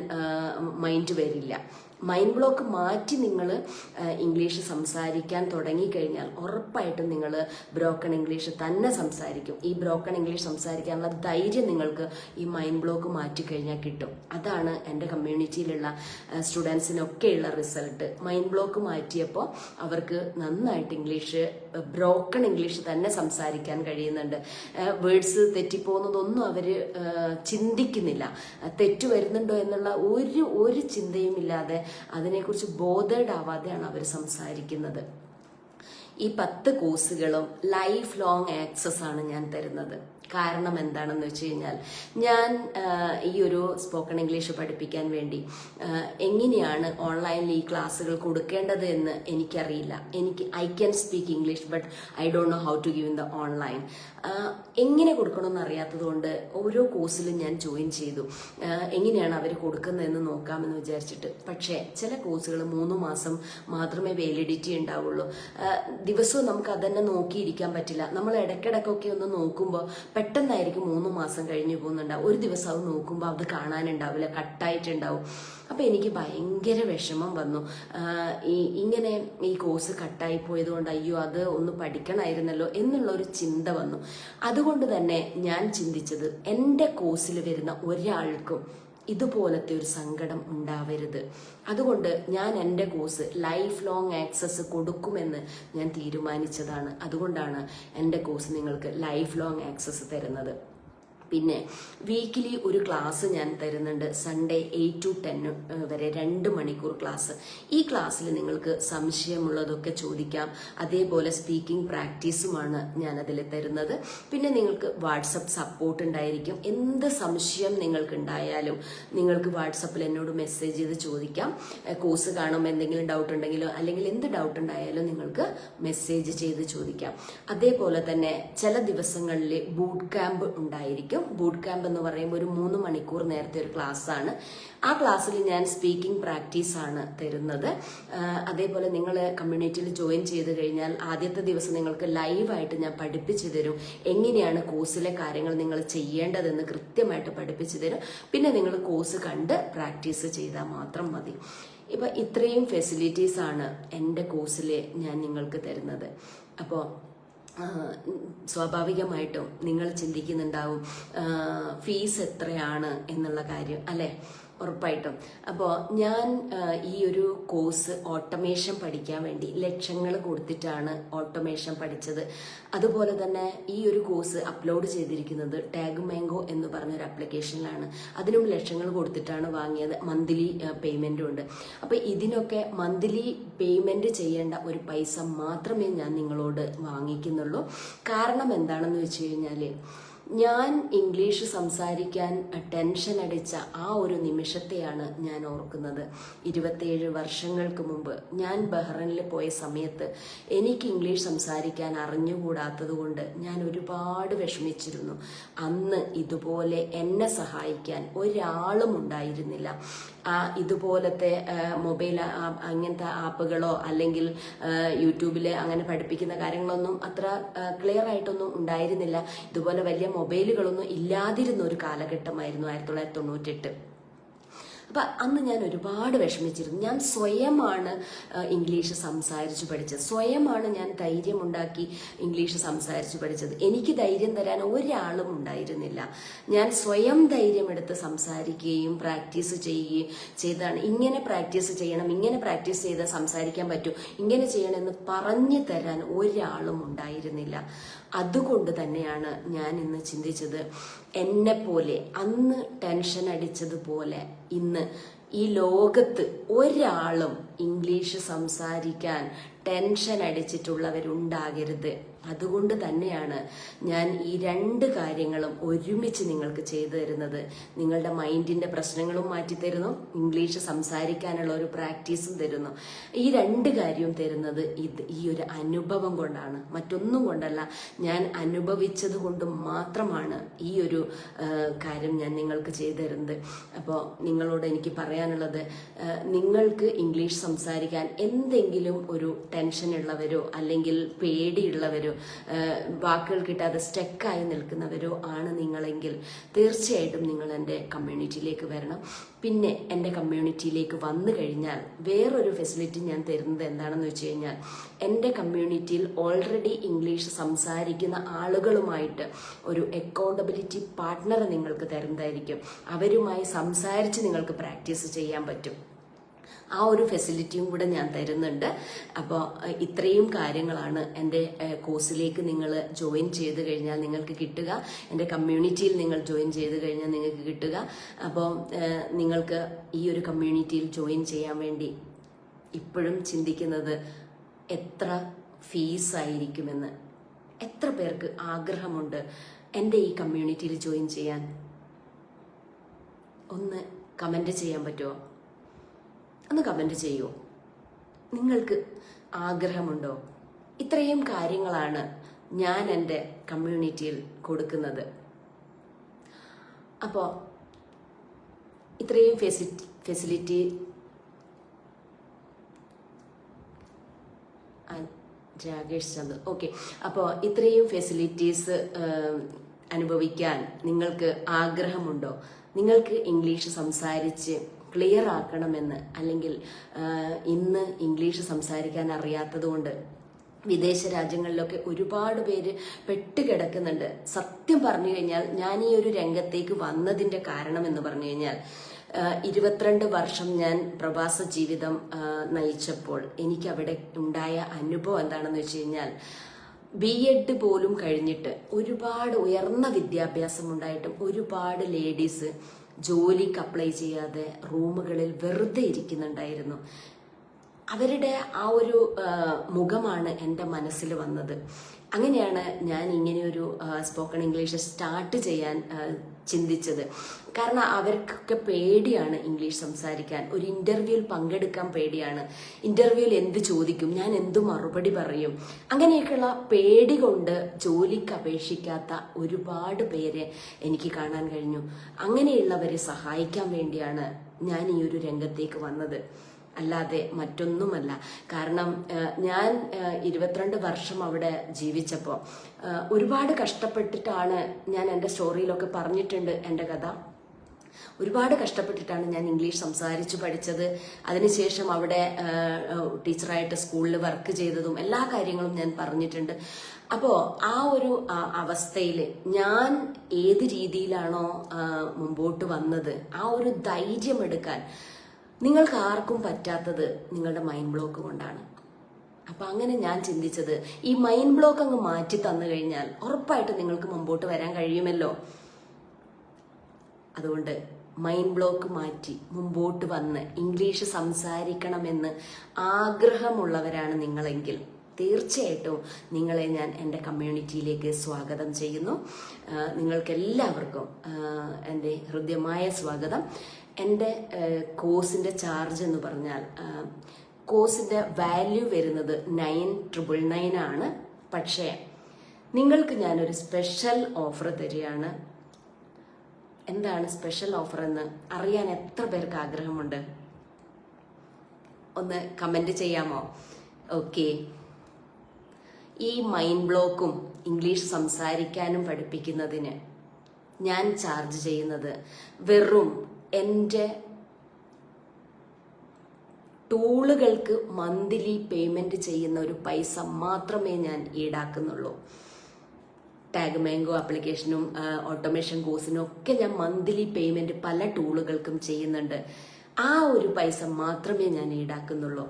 മൈൻഡ് വരില്ല. മൈൻഡ് ബ്ലോക്ക് മാറ്റി നിങ്ങൾ ഇംഗ്ലീഷ് സംസാരിക്കാൻ തുടങ്ങിക്കഴിഞ്ഞാൽ ഉറപ്പായിട്ടും നിങ്ങൾ ബ്രോക്കൺ ഇംഗ്ലീഷ് തന്നെ സംസാരിക്കും. ഈ ബ്രോക്കൺ ഇംഗ്ലീഷ് സംസാരിക്കാനുള്ള ധൈര്യം നിങ്ങൾക്ക് ഈ മൈൻഡ് ബ്ലോക്ക് മാറ്റിക്കഴിഞ്ഞാൽ കിട്ടും. അതാണ് എൻ്റെ കമ്മ്യൂണിറ്റിയിലുള്ള സ്റ്റുഡൻസിനൊക്കെയുള്ള റിസൾട്ട്. മൈൻഡ് ബ്ലോക്ക് മാറ്റിയപ്പോൾ അവർക്ക് നന്നായിട്ട് ഇംഗ്ലീഷ്, ബ്രോക്കൺ ഇംഗ്ലീഷ് തന്നെ സംസാരിക്കാൻ കഴിയുന്നുണ്ട്. വേർഡ്സ് തെറ്റിപ്പോകുന്നതൊന്നും അവർ ചിന്തിക്കുന്നില്ല. തെറ്റു വരുന്നുണ്ടോ എന്നുള്ള ഒരു ചിന്തയും ഇല്ലാതെ അതിനെക്കുറിച്ച് ബോധേഡ് ആവാതെയാണ് അവർ സംസാരിക്കുന്നത്. ഈ 10 കോഴ്സുകളും ലൈഫ് ലോങ് ആക്സസ് ആണ് ഞാൻ തരുന്നത്. കാരണം എന്താണെന്ന് വെച്ച് കഴിഞ്ഞാൽ, ഞാൻ ഈ ഒരു സ്പോക്കൺ ഇംഗ്ലീഷ് പഠിപ്പിക്കാൻ വേണ്ടി എങ്ങനെയാണ് ഓൺലൈനിൽ ഈ ക്ലാസ്സുകൾ കൊടുക്കേണ്ടത് എന്ന് എനിക്കറിയില്ല. I can speak English but I don't know how to give in the online. എങ്ങനെ കൊടുക്കണമെന്ന് അറിയാത്തത് കൊണ്ട് ഓരോ കോഴ്സിലും ഞാൻ ജോയിൻ ചെയ്തു. എങ്ങനെയാണ് അവർ കൊടുക്കുന്നതെന്ന് നോക്കാമെന്ന് വിചാരിച്ചിട്ട്. പക്ഷേ ചില കോഴ്സുകൾ 3 മാസം മാത്രമേ വാലിഡിറ്റി ഉണ്ടാവുള്ളൂ. ദിവസവും നമുക്ക് അതന്നെ നോക്കിയിരിക്കാൻ പറ്റില്ല. നമ്മൾ ഇടയ്ക്കിടയ്ക്കൊക്കെ ഒന്ന് നോക്കുമ്പോൾ പെട്ടെന്നായിരിക്കും 3 മാസം കഴിഞ്ഞു പോകുന്നുണ്ടാവും. ഒരു ദിവസം അത് നോക്കുമ്പോൾ അത് കാണാനുണ്ടാവില്ല, കട്ടായിട്ടുണ്ടാവും. അപ്പം എനിക്ക് ഭയങ്കര വിഷമം വന്നു. ഇങ്ങനെ ഈ കോഴ്സ് കട്ടായി പോയത് കൊണ്ട് അയ്യോ അത് ഒന്ന് പഠിക്കണമായിരുന്നല്ലോ എന്നുള്ളൊരു ചിന്ത വന്നു. അതുകൊണ്ട് തന്നെ ഞാൻ ചിന്തിച്ചത്, എൻ്റെ കോഴ്സിൽ വരുന്ന ഒരാൾക്കും ഇതുപോലത്തെ ഒരു സങ്കടം ഉണ്ടാവരുത്. അതുകൊണ്ട് ഞാൻ എൻ്റെ കോഴ്സ് ലൈഫ് ലോങ് ആക്സസ് കൊടുക്കുമെന്ന് ഞാൻ തീരുമാനിച്ചതാണ്. അതുകൊണ്ടാണ് എൻ്റെ കോഴ്സ് നിങ്ങൾക്ക് ലൈഫ് ലോങ് ആക്സസ് തരുന്നത്. പിന്നെ വീക്കിലി ഒരു ക്ലാസ് ഞാൻ തരുന്നുണ്ട്. സൺഡേ 8 to 10 വരെ 2 മണിക്കൂർ ക്ലാസ്. ഈ ക്ലാസ്സിൽ നിങ്ങൾക്ക് സംശയമുള്ളതൊക്കെ ചോദിക്കാം. അതേപോലെ സ്പീക്കിംഗ് പ്രാക്ടീസുമാണ് ഞാൻ അതിൽ തരുന്നത്. പിന്നെ നിങ്ങൾക്ക് വാട്സപ്പ് സപ്പോർട്ട് ഉണ്ടായിരിക്കും. എന്ത് സംശയം നിങ്ങൾക്ക് ഉണ്ടായാലും നിങ്ങൾക്ക് വാട്സപ്പിൽ എന്നോട് മെസ്സേജ് ചെയ്ത് ചോദിക്കാം. കോഴ്സ് കാണുമ്പോൾ എന്തെങ്കിലും ഡൗട്ട് ഉണ്ടെങ്കിലോ അല്ലെങ്കിൽ എന്ത് ഡൗട്ട് ഉണ്ടായാലും നിങ്ങൾക്ക് മെസ്സേജ് ചെയ്ത് ചോദിക്കാം. അതേപോലെ തന്നെ ചില ദിവസങ്ങളിൽ ബൂട്ട് ക്യാമ്പ് ഉണ്ടായിരിക്കും. ആയിരിക്കും. ബൂട്ട് ക്യാമ്പ് എന്ന് പറയുമ്പോൾ ഒരു 3 മണിക്കൂർ നേരത്തെ ഒരു ക്ലാസ് ആണ്. ആ ക്ലാസ്സിൽ ഞാൻ സ്പീക്കിംഗ് പ്രാക്ടീസ് ആണ് തരുന്നത്. അതേപോലെ നിങ്ങൾ കമ്മ്യൂണിറ്റിയിൽ ജോയിൻ ചെയ്ത് കഴിഞ്ഞാൽ ആദ്യത്തെ ദിവസം നിങ്ങൾക്ക് ലൈവായിട്ട് ഞാൻ പഠിപ്പിച്ചു തരും. എങ്ങനെയാണ് കോഴ്സിലെ കാര്യങ്ങൾ നിങ്ങൾ ചെയ്യേണ്ടതെന്ന് കൃത്യമായിട്ട് പഠിപ്പിച്ചു തരും. പിന്നെ നിങ്ങൾ കോഴ്സ് കണ്ട് പ്രാക്ടീസ് ചെയ്താൽ മാത്രം മതി. ഇപ്പം ഇത്രയും ഫെസിലിറ്റീസ് ആണ് എൻ്റെ കോഴ്സിൽ ഞാൻ നിങ്ങൾക്ക് തരുന്നത്. അപ്പോൾ സ്വാഭാവികമായിട്ടും നിങ്ങൾ ചിന്തിക്കുന്നുണ്ടാവും ഫീസ് എത്രയാണ് എന്നുള്ള കാര്യം, അല്ലേ? ഉറപ്പായിട്ടും. അപ്പോൾ ഞാൻ ഈ ഒരു കോഴ്സ് ഓട്ടോമേഷൻ പഠിക്കാൻ വേണ്ടി ലക്ഷങ്ങൾ കൊടുത്തിട്ടാണ് ഓട്ടോമേഷൻ പഠിച്ചത്. അതുപോലെ തന്നെ ഈ ഒരു കോഴ്സ് അപ്ലോഡ് ചെയ്തിരിക്കുന്നത് ടാഗ് മാംഗോ എന്ന് പറഞ്ഞൊരു ആപ്ലിക്കേഷനിലാണ്. അതിനും ലക്ഷങ്ങൾ കൊടുത്തിട്ടാണ് വാങ്ങിയത്. മന്ത്ലി പേയ്മെൻറ്റും ഉണ്ട്. അപ്പോൾ ഇതിനൊക്കെ മന്ത്ലി പേയ്മെൻറ്റ് ചെയ്യേണ്ട ഒരു പൈസ മാത്രമേ ഞാൻ നിങ്ങളോട് വാങ്ങിക്കുന്നുള്ളൂ. കാരണം എന്താണെന്ന് വെച്ച് കഴിഞ്ഞാൽ, ഞാൻ ഇംഗ്ലീഷ് സംസാരിക്കാൻ ടെൻഷൻ അടിച്ച ആ ഒരു നിമിഷത്തെയാണ് ഞാൻ ഓർക്കുന്നത്. 27 വർഷങ്ങൾക്ക് മുമ്പ് ഞാൻ ബഹ്റൈനിൽ പോയ സമയത്ത് എനിക്ക് ഇംഗ്ലീഷ് സംസാരിക്കാൻ അറിഞ്ഞുകൂടാത്തത് കൊണ്ട് ഞാൻ ഒരുപാട് വിഷമിച്ചിരുന്നു. അന്ന് ഇതുപോലെ എന്നെ സഹായിക്കാൻ ഒരാളും ഉണ്ടായിരുന്നില്ല. ഇതുപോലത്തെ മൊബൈൽ അങ്ങനത്തെ ആപ്പുകളോ അല്ലെങ്കിൽ യൂട്യൂബിൽ അങ്ങനെ പഠിപ്പിക്കുന്ന കാര്യങ്ങളൊന്നും അത്ര ക്ലിയർ ആയിട്ടൊന്നും ഉണ്ടായിരുന്നില്ല. ഇതുപോലെ വലിയ മൊബൈലുകളൊന്നും ഇല്ലാതിരുന്ന ഒരു കാലഘട്ടമായിരുന്നു 1998. അപ്പം അന്ന് ഞാൻ ഒരുപാട് വിഷമിച്ചിരുന്നു. ഞാൻ സ്വയമാണ് ഇംഗ്ലീഷ് സംസാരിച്ച് പഠിച്ചത്. സ്വയമാണ് ഞാൻ ധൈര്യമുണ്ടാക്കി ഇംഗ്ലീഷ് സംസാരിച്ച് പഠിച്ചത്. എനിക്ക് ധൈര്യം തരാൻ ഒരാളും ഉണ്ടായിരുന്നില്ല. ഞാൻ സ്വയം ധൈര്യമെടുത്ത് സംസാരിക്കുകയും പ്രാക്ടീസ് ചെയ്യുകയും ചെയ്താണ്. ഇങ്ങനെ പ്രാക്ടീസ് ചെയ്യണം, ഇങ്ങനെ പ്രാക്ടീസ് ചെയ്താൽ സംസാരിക്കാൻ പറ്റും, ഇങ്ങനെ ചെയ്യണമെന്ന് പറഞ്ഞു തരാൻ ഒരാളും ഉണ്ടായിരുന്നില്ല. അതുകൊണ്ട് തന്നെയാണ് ഞാൻ ഇന്ന് ചിന്തിച്ചത്, എന്നെപ്പോലെ അന്ന് ടെൻഷൻ അടിച്ചതുപോലെ ഇന്ന് ഈ ലോകത്ത് ഒരാളും ഇംഗ്ലീഷ് സംസാരിക്കാൻ ടെൻഷൻ അടിച്ചിട്ടുള്ളവരുണ്ടാകരുത്. അതുകൊണ്ട് തന്നെയാണ് ഞാൻ ഈ 2 കാര്യങ്ങളും ഒരുമിച്ച് നിങ്ങൾക്ക് ചെയ്തു തരുന്നത്. നിങ്ങളുടെ മൈൻഡിന്റെ പ്രശ്നങ്ങളും മാറ്റിത്തരുന്നു, ഇംഗ്ലീഷ് സംസാരിക്കാനുള്ള ഒരു പ്രാക്ടീസും തരുന്നു. ഈ 2 കാര്യവും തരുന്നത് ഈ ഒരു അനുഭവം കൊണ്ടാണ്, മറ്റൊന്നും കൊണ്ടല്ല. ഞാൻ അനുഭവിച്ചത് കൊണ്ട് മാത്രമാണ് ഈ ഒരു കാര്യം ഞാൻ നിങ്ങൾക്ക് ചെയ്തു തരുന്നത്. അപ്പോൾ നിങ്ങളോട് എനിക്ക് പറയാനുള്ളത്, നിങ്ങൾക്ക് ഇംഗ്ലീഷ് സംസാരിക്കാൻ എന്തെങ്കിലും ഒരു ടെൻഷൻ ഉള്ളവരോ അല്ലെങ്കിൽ പേടിയുള്ളവരോ വാക്കുകൾ കിട്ടാതെ സ്റ്റക്കായി നിൽക്കുന്നവരോ ആണ് നിങ്ങളെങ്കിൽ തീർച്ചയായിട്ടും നിങ്ങൾ എൻ്റെ കമ്മ്യൂണിറ്റിയിലേക്ക് വരണം. പിന്നെ എൻ്റെ കമ്മ്യൂണിറ്റിയിലേക്ക് വന്നു കഴിഞ്ഞാൽ വേറൊരു ഫെസിലിറ്റി ഞാൻ തരുന്നത് എന്താണെന്ന് വെച്ച് കഴിഞ്ഞാൽ, എൻ്റെ കമ്മ്യൂണിറ്റിയിൽ ഓൾറെഡി ഇംഗ്ലീഷ് സംസാരിക്കുന്ന ആളുകളുമായിട്ട് ഒരു അക്കൗണ്ടബിലിറ്റി പാർട്ട്ണറെ നിങ്ങൾക്ക് തരുന്നതായിരിക്കും. അവരുമായി സംസാരിച്ച് നിങ്ങൾക്ക് പ്രാക്ടീസ് ചെയ്യാൻ പറ്റും. ആ ഒരു ഫെസിലിറ്റിയും കൂടെ ഞാൻ തരുന്നുണ്ട്. അപ്പോൾ ഇത്രയും കാര്യങ്ങളാണ് എൻ്റെ കോഴ്സിലേക്ക് നിങ്ങൾ ജോയിൻ ചെയ്ത് കഴിഞ്ഞാൽ നിങ്ങൾക്ക് കിട്ടുക. എൻ്റെ കമ്മ്യൂണിറ്റിയിൽ നിങ്ങൾ ജോയിൻ ചെയ്ത് കഴിഞ്ഞാൽ നിങ്ങൾക്ക് കിട്ടുക. അപ്പോൾ നിങ്ങൾക്ക് ഈ ഒരു കമ്മ്യൂണിറ്റിയിൽ ജോയിൻ ചെയ്യാൻ വേണ്ടി ഇപ്പോഴും ചിന്തിക്കുന്നത് എത്ര ഫീസായിരിക്കുമെന്ന്. എത്ര പേർക്ക് ആഗ്രഹമുണ്ട് എൻ്റെ ഈ കമ്മ്യൂണിറ്റിയിൽ ജോയിൻ ചെയ്യാൻ? ഒന്ന് കമൻറ്റ് ചെയ്യാൻ പറ്റുമോ? ഒന്ന് കമൻറ്റ് ചെയ്യൂ. നിങ്ങൾക്ക് ആഗ്രഹമുണ്ടോ? ഇത്രയും കാര്യങ്ങളാണ് ഞാൻ എൻ്റെ കമ്മ്യൂണിറ്റിയിൽ കൊടുക്കുന്നത്. അപ്പോൾ ഇത്രയും ഫെസിലിറ്റി രാകേഷ് ചന്ദ്, ഓക്കെ. അപ്പോൾ ഇത്രയും ഫെസിലിറ്റീസ് അനുഭവിക്കാൻ നിങ്ങൾക്ക് ആഗ്രഹമുണ്ടോ? നിങ്ങൾക്ക് ഇംഗ്ലീഷ് സംസാരിച്ച് ക്ലിയർ ആക്കണമെന്ന്, അല്ലെങ്കിൽ ഇന്ന് ഇംഗ്ലീഷ് സംസാരിക്കാൻ അറിയാത്തത് കൊണ്ട് വിദേശ രാജ്യങ്ങളിലൊക്കെ ഒരുപാട് പേര് പെട്ടുകിടക്കുന്നുണ്ട്. സത്യം പറഞ്ഞു കഴിഞ്ഞാൽ ഞാൻ ഈ ഒരു രംഗത്തേക്ക് വന്നതിൻ്റെ കാരണം എന്ന് പറഞ്ഞു കഴിഞ്ഞാൽ, 22 വർഷം ഞാൻ പ്രവാസ ജീവിതം നയിച്ചപ്പോൾ എനിക്ക് അവിടെ ഉണ്ടായ അനുഭവം എന്താണെന്ന് വെച്ച് കഴിഞ്ഞാൽ, BEd പോലും കഴിഞ്ഞിട്ട് ഒരുപാട് ഉയർന്ന വിദ്യാഭ്യാസം ഉണ്ടായിട്ടും ഒരുപാട് ലേഡീസ് ജോലിക്ക് അപ്ലൈ ചെയ്യാതെ റൂമുകളിൽ വെറുതെ ഇരിക്കുന്നുണ്ടായിരുന്നു. അവരുടെ ആ ഒരു മുഖമാണ് എൻ്റെ മനസ്സിൽ വന്നത്. അങ്ങനെയാണ് ഞാൻ ഇങ്ങനെയൊരു സ്പോക്കൺ ഇംഗ്ലീഷ് സ്റ്റാർട്ട് ചെയ്യാൻ ചിന്തിച്ചത്. കാരണം അവർക്കൊക്കെ പേടിയാണ് ഇംഗ്ലീഷ് സംസാരിക്കാൻ, ഒരു ഇന്റർവ്യൂവിൽ പങ്കെടുക്കാൻ പേടിയാണ്. ഇന്റർവ്യൂവിൽ എന്ത് ചോദിക്കും, ഞാൻ എന്തു മറുപടി പറയും, അങ്ങനെയൊക്കെയുള്ള പേടി കൊണ്ട് ജോലിക്ക് അപേക്ഷിക്കാത്ത ഒരുപാട് പേരെ എനിക്ക് കാണാൻ കഴിഞ്ഞു. അങ്ങനെയുള്ളവരെ സഹായിക്കാൻ വേണ്ടിയാണ് ഞാൻ ഈ ഒരു രംഗത്തേക്ക് വന്നത്, അല്ലാതെ മറ്റൊന്നുമല്ല. കാരണം ഞാൻ 22 വർഷം അവിടെ ജീവിച്ചപ്പോൾ ഒരുപാട് കഷ്ടപ്പെട്ടിട്ടാണ്, ഞാൻ എൻ്റെ സ്റ്റോറിയിലൊക്കെ പറഞ്ഞിട്ടുണ്ട് എൻ്റെ കഥ, ഒരുപാട് കഷ്ടപ്പെട്ടിട്ടാണ് ഞാൻ ഇംഗ്ലീഷ് സംസാരിച്ചു പഠിച്ചത്. അതിനുശേഷം അവിടെ ടീച്ചറായിട്ട് സ്കൂളിൽ വർക്ക് ചെയ്തതും എല്ലാ കാര്യങ്ങളും ഞാൻ പറഞ്ഞിട്ടുണ്ട്. അപ്പോൾ ആ ഒരു അവസ്ഥയിൽ ഞാൻ ഏത് രീതിയിലാണോ മുമ്പോട്ട് വന്നത്, ആ ഒരു ധൈര്യം എടുക്കാൻ നിങ്ങൾക്ക് ആർക്കും പറ്റാത്തത് നിങ്ങളുടെ മൈൻഡ് ബ്ലോക്ക് കൊണ്ടാണ്. അപ്പൊ അങ്ങനെ ഞാൻ ചിന്തിച്ചത്, ഈ മൈൻഡ് ബ്ലോക്ക് അങ്ങ് മാറ്റി തന്നു കഴിഞ്ഞാൽ ഉറപ്പായിട്ട് നിങ്ങൾക്ക് മുമ്പോട്ട് വരാൻ കഴിയുമല്ലോ. അതുകൊണ്ട് മൈൻഡ് ബ്ലോക്ക് മാറ്റി മുമ്പോട്ട് വന്ന് ഇംഗ്ലീഷ് സംസാരിക്കണമെന്ന് ആഗ്രഹമുള്ളവരാണ് നിങ്ങളെങ്കിൽ തീർച്ചയായിട്ടും നിങ്ങളെ ഞാൻ എൻ്റെ കമ്മ്യൂണിറ്റിയിലേക്ക് സ്വാഗതം ചെയ്യുന്നു. നിങ്ങൾക്കെല്ലാവർക്കും എൻ്റെ ഹൃദ്യമായ സ്വാഗതം. എൻ്റെ കോഴ്സിൻ്റെ ചാർജ് എന്ന് പറഞ്ഞാൽ, കോഴ്സിൻ്റെ വാല്യൂ വരുന്നത് 9,999 ആണ്. പക്ഷേ നിങ്ങൾക്ക് ഞാനൊരു സ്പെഷ്യൽ ഓഫർ തരികയാണ്. എന്താണ് സ്പെഷ്യൽ ഓഫർ എന്ന് അറിയാൻ എത്ര പേർക്ക് ആഗ്രഹമുണ്ട്? ഒന്ന് കമൻറ്റ് ചെയ്യാമോ? ഓക്കെ. ഈ മൈൻഡ് ബ്ലോക്കും ഇംഗ്ലീഷ് സംസാരിക്കാനും പഠിപ്പിക്കുന്നതിന് ഞാൻ ചാർജ് ചെയ്യുന്നത് വെറും എൻ്റെ ടൂളുകൾക്ക് മന്ത്ലി പേയ്മെന്റ് ചെയ്യുന്ന ഒരു പൈസ മാത്രമേ ഞാൻ ഈടാക്കുന്നുള്ളൂ. ടാഗ് മാംഗോ ആപ്ലിക്കേഷനും ഓട്ടോമേഷൻ കോഴ്സിനും ഒക്കെ ഞാൻ മന്ത്ലി പേയ്മെന്റ് പല ടൂളുകൾക്കും ചെയ്യുന്നുണ്ട്. ആ ഒരു പൈസ മാത്രമേ ഞാൻ ഈടാക്കുന്നുള്ളൂ.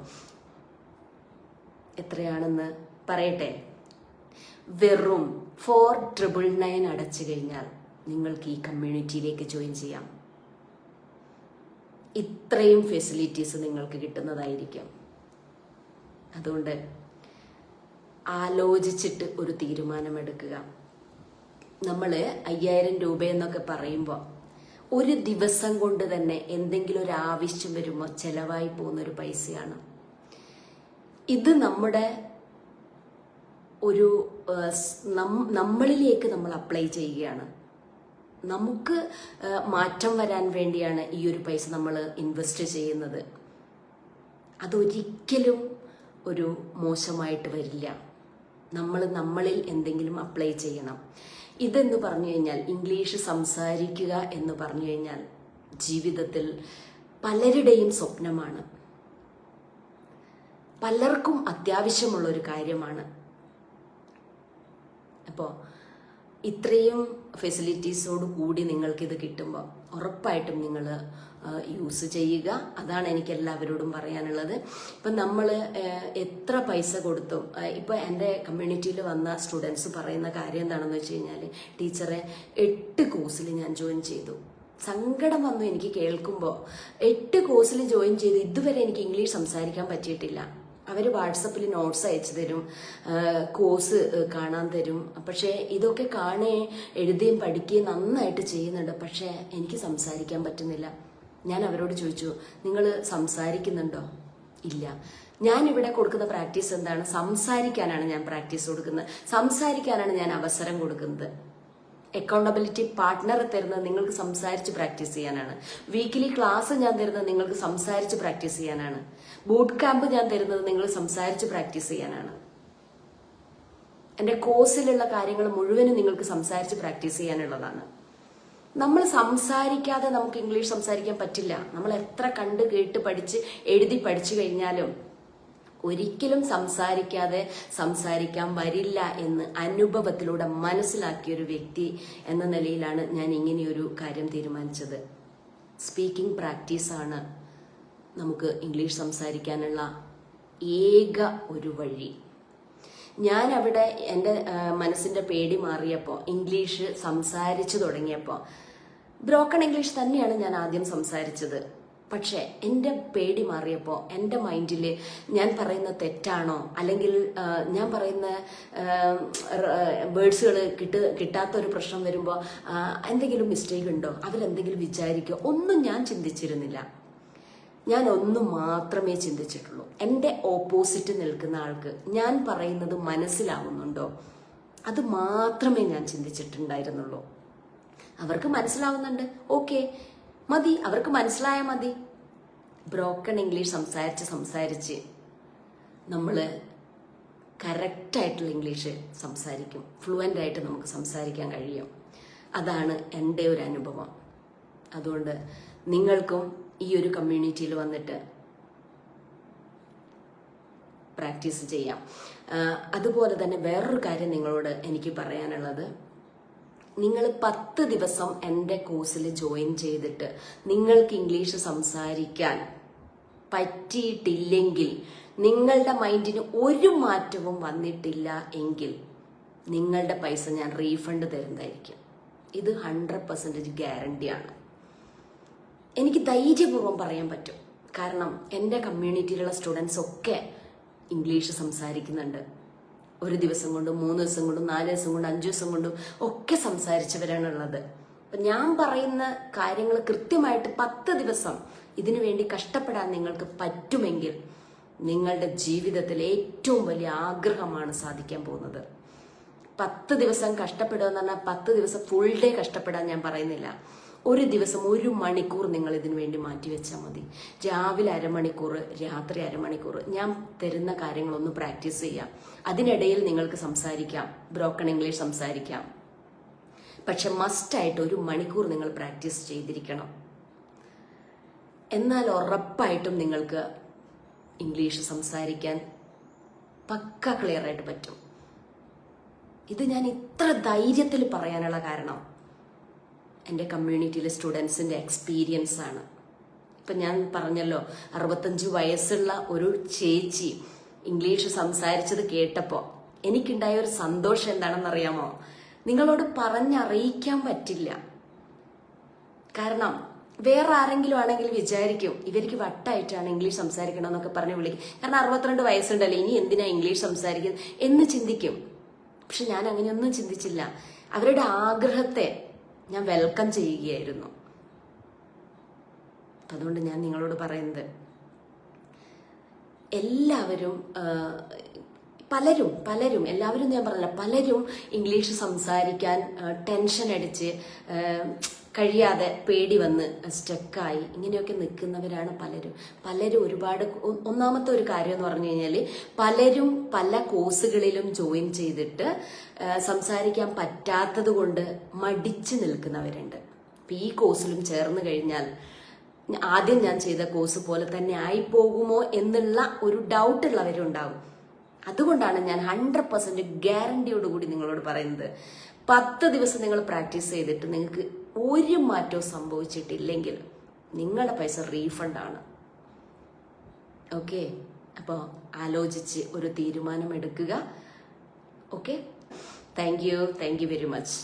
എത്രയാണെന്ന് പറയട്ടെ. വെറും 4,999 അടച്ചു കഴിഞ്ഞാൽ നിങ്ങൾക്ക് ഈ കമ്മ്യൂണിറ്റിയിലേക്ക് ജോയിൻ ചെയ്യാം. ഇത്രയും ഫെസിലിറ്റീസ് നിങ്ങൾക്ക് കിട്ടുന്നതായിരിക്കും. അതുകൊണ്ട് ആലോചിച്ചിട്ട് ഒരു തീരുമാനമെടുക്കുക. നമ്മൾ 5,000 രൂപ എന്നൊക്കെ പറയുമ്പോൾ ഒരു ദിവസം കൊണ്ട് തന്നെ എന്തെങ്കിലും ഒരു ആവശ്യം വരുമ്പോൾ ചെലവായി പോകുന്നൊരു പൈസയാണ്. ഇത് നമ്മുടെ ഒരു നമ്മളിലേക്ക് നമ്മൾ അപ്ലൈ ചെയ്യുകയാണ്. നമുക്ക് മാറ്റം വരാൻ വേണ്ടിയാണ് ഈ ഒരു പൈസ നമ്മൾ ഇൻവെസ്റ്റ് ചെയ്യുന്നത്. അതൊരിക്കലും ഒരു മോശമായിട്ട് വരില്ല. നമ്മളിൽ എന്തെങ്കിലും അപ്ലൈ ചെയ്യണം. ഇതെന്ന് പറഞ്ഞു കഴിഞ്ഞാൽ, ഇംഗ്ലീഷ് സംസാരിക്കുക എന്ന് പറഞ്ഞു കഴിഞ്ഞാൽ ജീവിതത്തിൽ പലരുടെയും സ്വപ്നമാണ്, പലർക്കും അത്യാവശ്യമുള്ളൊരു കാര്യമാണ്. അപ്പോൾ ഇത്രയും ഫെസിലിറ്റീസോട് കൂടി നിങ്ങൾക്കിത് കിട്ടുമ്പോൾ ഉറപ്പായിട്ടും നിങ്ങൾ യൂസ് ചെയ്യുക. അതാണ് എനിക്ക് എല്ലാവരോടും പറയാനുള്ളത്. ഇപ്പം നമ്മൾ എത്ര പൈസ കൊടുത്തും, ഇപ്പം എൻ്റെ കമ്മ്യൂണിറ്റിയിൽ വന്ന സ്റ്റുഡൻസ് പറയുന്ന കാര്യം എന്താണെന്ന് വെച്ച് കഴിഞ്ഞാൽ, ടീച്ചറെ 8 കോഴ്സിൽ ഞാൻ ജോയിൻ ചെയ്തു. സങ്കടം വന്നു എനിക്ക് കേൾക്കുമ്പോൾ. 8 കോഴ്സിൽ ജോയിൻ ചെയ്ത് ഇതുവരെ എനിക്ക് ഇംഗ്ലീഷ് സംസാരിക്കാൻ പറ്റിയിട്ടില്ല. അവർ വാട്സപ്പിൽ നോട്ട്സ് അയച്ചു തരും, കോഴ്സ് കാണാൻ തരും. പക്ഷേ ഇതൊക്കെ എഴുതുകയും പഠിക്കുകയും നന്നായിട്ട് ചെയ്യുന്നുണ്ട്. പക്ഷേ എനിക്ക് സംസാരിക്കാൻ പറ്റുന്നില്ല. ഞാൻ അവരോട് ചോദിച്ചു, നിങ്ങൾ സംസാരിക്കുന്നുണ്ടോ? ഇല്ല. ഞാൻ ഇവിടെ കൊടുക്കുന്ന പ്രാക്ടീസ് എന്താണ്? സംസാരിക്കാനാണ് ഞാൻ പ്രാക്ടീസ് കൊടുക്കുന്നത്, സംസാരിക്കാനാണ് ഞാൻ അവസരം കൊടുക്കുന്നത്. അക്കൗണ്ടബിലിറ്റി പാർട്ട്ണർ തരുന്നത് നിങ്ങൾക്ക് സംസാരിച്ച് പ്രാക്ടീസ് ചെയ്യാനാണ്. വീക്കിലി ക്ലാസ് ഞാൻ തരുന്നത് നിങ്ങൾക്ക് സംസാരിച്ച് പ്രാക്ടീസ് ചെയ്യാനാണ്. ബൂട്ട് ക്യാമ്പ് ഞാൻ തരുന്നത് നിങ്ങൾ സംസാരിച്ച് പ്രാക്ടീസ് ചെയ്യാനാണ്. എൻ്റെ കോഴ്സിലുള്ള കാര്യങ്ങൾ മുഴുവനും നിങ്ങൾക്ക് സംസാരിച്ച് പ്രാക്ടീസ് ചെയ്യാനുള്ളതാണ്. നമ്മൾ സംസാരിക്കാതെ നമുക്ക് ഇംഗ്ലീഷ് സംസാരിക്കാൻ പറ്റില്ല. നമ്മൾ എത്ര കണ്ട് കേട്ട് പഠിച്ച് എഴുതി പഠിച്ചു കഴിഞ്ഞാലും ഒരിക്കലും സംസാരിക്കാതെ സംസാരിക്കാൻ വരില്ല എന്ന് അനുഭവത്തിലൂടെ മനസ്സിലാക്കിയൊരു വ്യക്തി എന്ന നിലയിലാണ് ഞാൻ ഇങ്ങനെയൊരു കാര്യം തീരുമാനിച്ചത്. സ്പീക്കിംഗ് പ്രാക്ടീസാണ് നമുക്ക് ഇംഗ്ലീഷ് സംസാരിക്കാനുള്ള ഏക ഒരു വഴി. ഞാൻ അവിടെ എൻ്റെ മനസ്സിൻ്റെ പേടി മാറിയപ്പോൾ, ഇംഗ്ലീഷ് സംസാരിച്ചു തുടങ്ങിയപ്പോൾ, ബ്രോക്കൺ ഇംഗ്ലീഷ് തന്നെയാണ് ഞാൻ ആദ്യം സംസാരിച്ചത്. പക്ഷെ എൻ്റെ പേടി മാറിയപ്പോൾ എൻ്റെ മൈൻഡിൽ ഞാൻ പറയുന്ന തെറ്റാണോ, അല്ലെങ്കിൽ ഞാൻ പറയുന്ന വേർഡ്സുകൾ കിട്ടാത്തൊരു പ്രശ്നം വരുമ്പോൾ എന്തെങ്കിലും മിസ്റ്റേക്ക് ഉണ്ടോ, അവരെന്തെങ്കിലും വിചാരിക്കുമോ, ഒന്നും ഞാൻ ചിന്തിച്ചിരുന്നില്ല. ഞാൻ ഒന്ന് മാത്രമേ ചിന്തിച്ചിട്ടുള്ളൂ, എൻ്റെ ഓപ്പോസിറ്റ് നിൽക്കുന്ന ആൾക്ക് ഞാൻ പറയുന്നത് മനസ്സിലാവുന്നുണ്ടോ, അത് മാത്രമേ ഞാൻ ചിന്തിച്ചിട്ടുണ്ടായിരുന്നുള്ളൂ. അവർക്ക് മനസ്സിലാവുന്നുണ്ട്, ഓക്കെ മതി, അവർക്ക് മനസ്സിലായാൽ മതി. ബ്രോക്കൺ ഇംഗ്ലീഷ് സംസാരിച്ച് നമ്മൾ കറക്റ്റായിട്ടുള്ള ഇംഗ്ലീഷ് സംസാരിക്കും, ഫ്ലുവൻ്റ് ആയിട്ട് നമുക്ക് സംസാരിക്കാൻ കഴിയും. അതാണ് എൻ്റെ ഒരു അനുഭവം. അതുകൊണ്ട് നിങ്ങൾക്കും ഈ ഒരു കമ്മ്യൂണിറ്റിയിൽ വന്നിട്ട് പ്രാക്ടീസ് ചെയ്യാം. അതുപോലെ തന്നെ വേറൊരു കാര്യം നിങ്ങളോട് എനിക്ക് പറയാനുള്ളത്, നിങ്ങൾ 10 ദിവസം എൻ്റെ കോഴ്സിൽ ജോയിൻ ചെയ്തിട്ട് നിങ്ങൾക്ക് ഇംഗ്ലീഷ് സംസാരിക്കാൻ പറ്റിയിട്ടില്ലെങ്കിൽ, നിങ്ങളുടെ മൈൻഡിന് ഒരു മാറ്റവും വന്നിട്ടില്ല എങ്കിൽ നിങ്ങളുടെ പൈസ ഞാൻ റീഫണ്ട് തരുന്നതായിരിക്കും. ഇത് 100% ഗ്യാരണ്ടിയാണ്. എനിക്ക് ധൈര്യപൂർവ്വം പറയാൻ പറ്റും. കാരണം എൻ്റെ കമ്മ്യൂണിറ്റിയിലുള്ള സ്റ്റുഡൻസ് ഒക്കെ ഇംഗ്ലീഷ് സംസാരിക്കുന്നുണ്ട്. ഒരു ദിവസം കൊണ്ടും 3 ദിവസം കൊണ്ടും 4 ദിവസം കൊണ്ടും 5 ദിവസം കൊണ്ടും ഒക്കെ സംസാരിച്ചവരാണുള്ളത്. അപ്പം ഞാൻ പറയുന്ന കാര്യങ്ങൾ കൃത്യമായിട്ട് 10 ദിവസം ഇതിനു വേണ്ടി കഷ്ടപ്പെടാൻ നിങ്ങൾക്ക് പറ്റുമെങ്കിൽ നിങ്ങളുടെ ജീവിതത്തിൽ ഏറ്റവും വലിയ ആഗ്രഹമാണ് സാധിക്കാൻ പോകുന്നത്. 10 ദിവസം കഷ്ടപ്പെടുക എന്ന് പറഞ്ഞാൽ 10 ദിവസം ഫുൾ ഡേ കഷ്ടപ്പെടാൻ ഞാൻ പറയുന്നില്ല. ഒരു ദിവസം 1 മണിക്കൂർ നിങ്ങൾ ഇതിനു വേണ്ടി മാറ്റിവെച്ചാൽ മതി. രാവിലെ അരമണിക്കൂർ, രാത്രി അരമണിക്കൂർ ഞാൻ തരുന്ന കാര്യങ്ങളൊന്ന് പ്രാക്ടീസ് ചെയ്യാം. അതിനിടയിൽ നിങ്ങൾക്ക് സംസാരിക്കാം, ബ്രോക്കൺ ഇംഗ്ലീഷ് സംസാരിക്കാം. പക്ഷെ മസ്റ്റായിട്ട് 1 മണിക്കൂർ നിങ്ങൾ പ്രാക്ടീസ് ചെയ്തിരിക്കണം. എന്നാൽ ഉറപ്പായിട്ടും നിങ്ങൾക്ക് ഇംഗ്ലീഷ് സംസാരിക്കാൻ പക്ക ക്ലിയർ ആയിട്ട് പറ്റും. ഇത് ഞാൻ ഇത്ര ധൈര്യത്തിൽ പറയാനുള്ള കാരണം എൻ്റെ കമ്മ്യൂണിറ്റിയിലെ സ്റ്റുഡൻസിൻ്റെ എക്സ്പീരിയൻസ് ആണ്. ഇപ്പം ഞാൻ പറഞ്ഞല്ലോ, 65 വയസ്സുള്ള ഒരു ചേച്ചി ഇംഗ്ലീഷ് സംസാരിച്ചത് കേട്ടപ്പോൾ എനിക്കുണ്ടായ ഒരു സന്തോഷം എന്താണെന്നറിയാമോ? നിങ്ങളോട് പറഞ്ഞറിയിക്കാൻ പറ്റില്ല. കാരണം വേറെ ആരെങ്കിലും ആണെങ്കിൽ വിചാരിക്കും ഇവർക്ക് വട്ടായിട്ടാണ് ഇംഗ്ലീഷ് സംസാരിക്കണം എന്നൊക്കെ പറഞ്ഞ് വിളിക്കും. കാരണം 62 വയസ്സുണ്ടല്ലോ, ഇനി എന്തിനാ ഇംഗ്ലീഷ് സംസാരിക്കുന്നത് എന്ന് ചിന്തിക്കും. പക്ഷെ ഞാൻ അങ്ങനെയൊന്നും ചിന്തിച്ചില്ല. അവരുടെ ആഗ്രഹത്തെ ഞാൻ വെൽക്കം ചെയ്യുകയായിരുന്നു. അതുകൊണ്ട് ഞാൻ നിങ്ങളോട് പറയുന്നത്, എല്ലാവരും എല്ലാവരും ഞാൻ പറഞ്ഞില്ല, പലരും ഇംഗ്ലീഷ് സംസാരിക്കാൻ ടെൻഷൻ അടിച്ച് കഴിയാതെ പേടി വന്ന് സ്റ്റക്കായി ഇങ്ങനെയൊക്കെ നിൽക്കുന്നവരാണ് പലരും ഒരുപാട്. ഒന്നാമത്തെ ഒരു കാര്യം എന്ന് പറഞ്ഞു കഴിഞ്ഞാൽ, പലരും പല കോഴ്സുകളിലും ജോയിൻ ചെയ്തിട്ട് സംസാരിക്കാൻ പറ്റാത്തത് കൊണ്ട് മടിച്ചു നിൽക്കുന്നവരുണ്ട്. അപ്പം ഈ കോഴ്സിലും ചേർന്ന് കഴിഞ്ഞാൽ ആദ്യം ഞാൻ ചെയ്ത കോഴ്സ് പോലെ തന്നെ ആയിപ്പോകുമോ എന്നുള്ള ഒരു ഡൗട്ടുള്ളവരുണ്ടാവും. അതുകൊണ്ടാണ് ഞാൻ 100% ഗ്യാരണ്ടിയോടുകൂടി നിങ്ങളോട് പറയുന്നത്, 10 ദിവസം നിങ്ങൾ പ്രാക്ടീസ് ചെയ്തിട്ട് നിങ്ങൾക്ക് ഒരു മാറ്റവും സംഭവിച്ചിട്ടില്ലെങ്കിൽ നിങ്ങളുടെ പൈസ റീഫണ്ടാണ്. ഓക്കെ, അപ്പോൾ ആലോചിച്ച് ഒരു തീരുമാനം എടുക്കുക. Okay, thank you very much.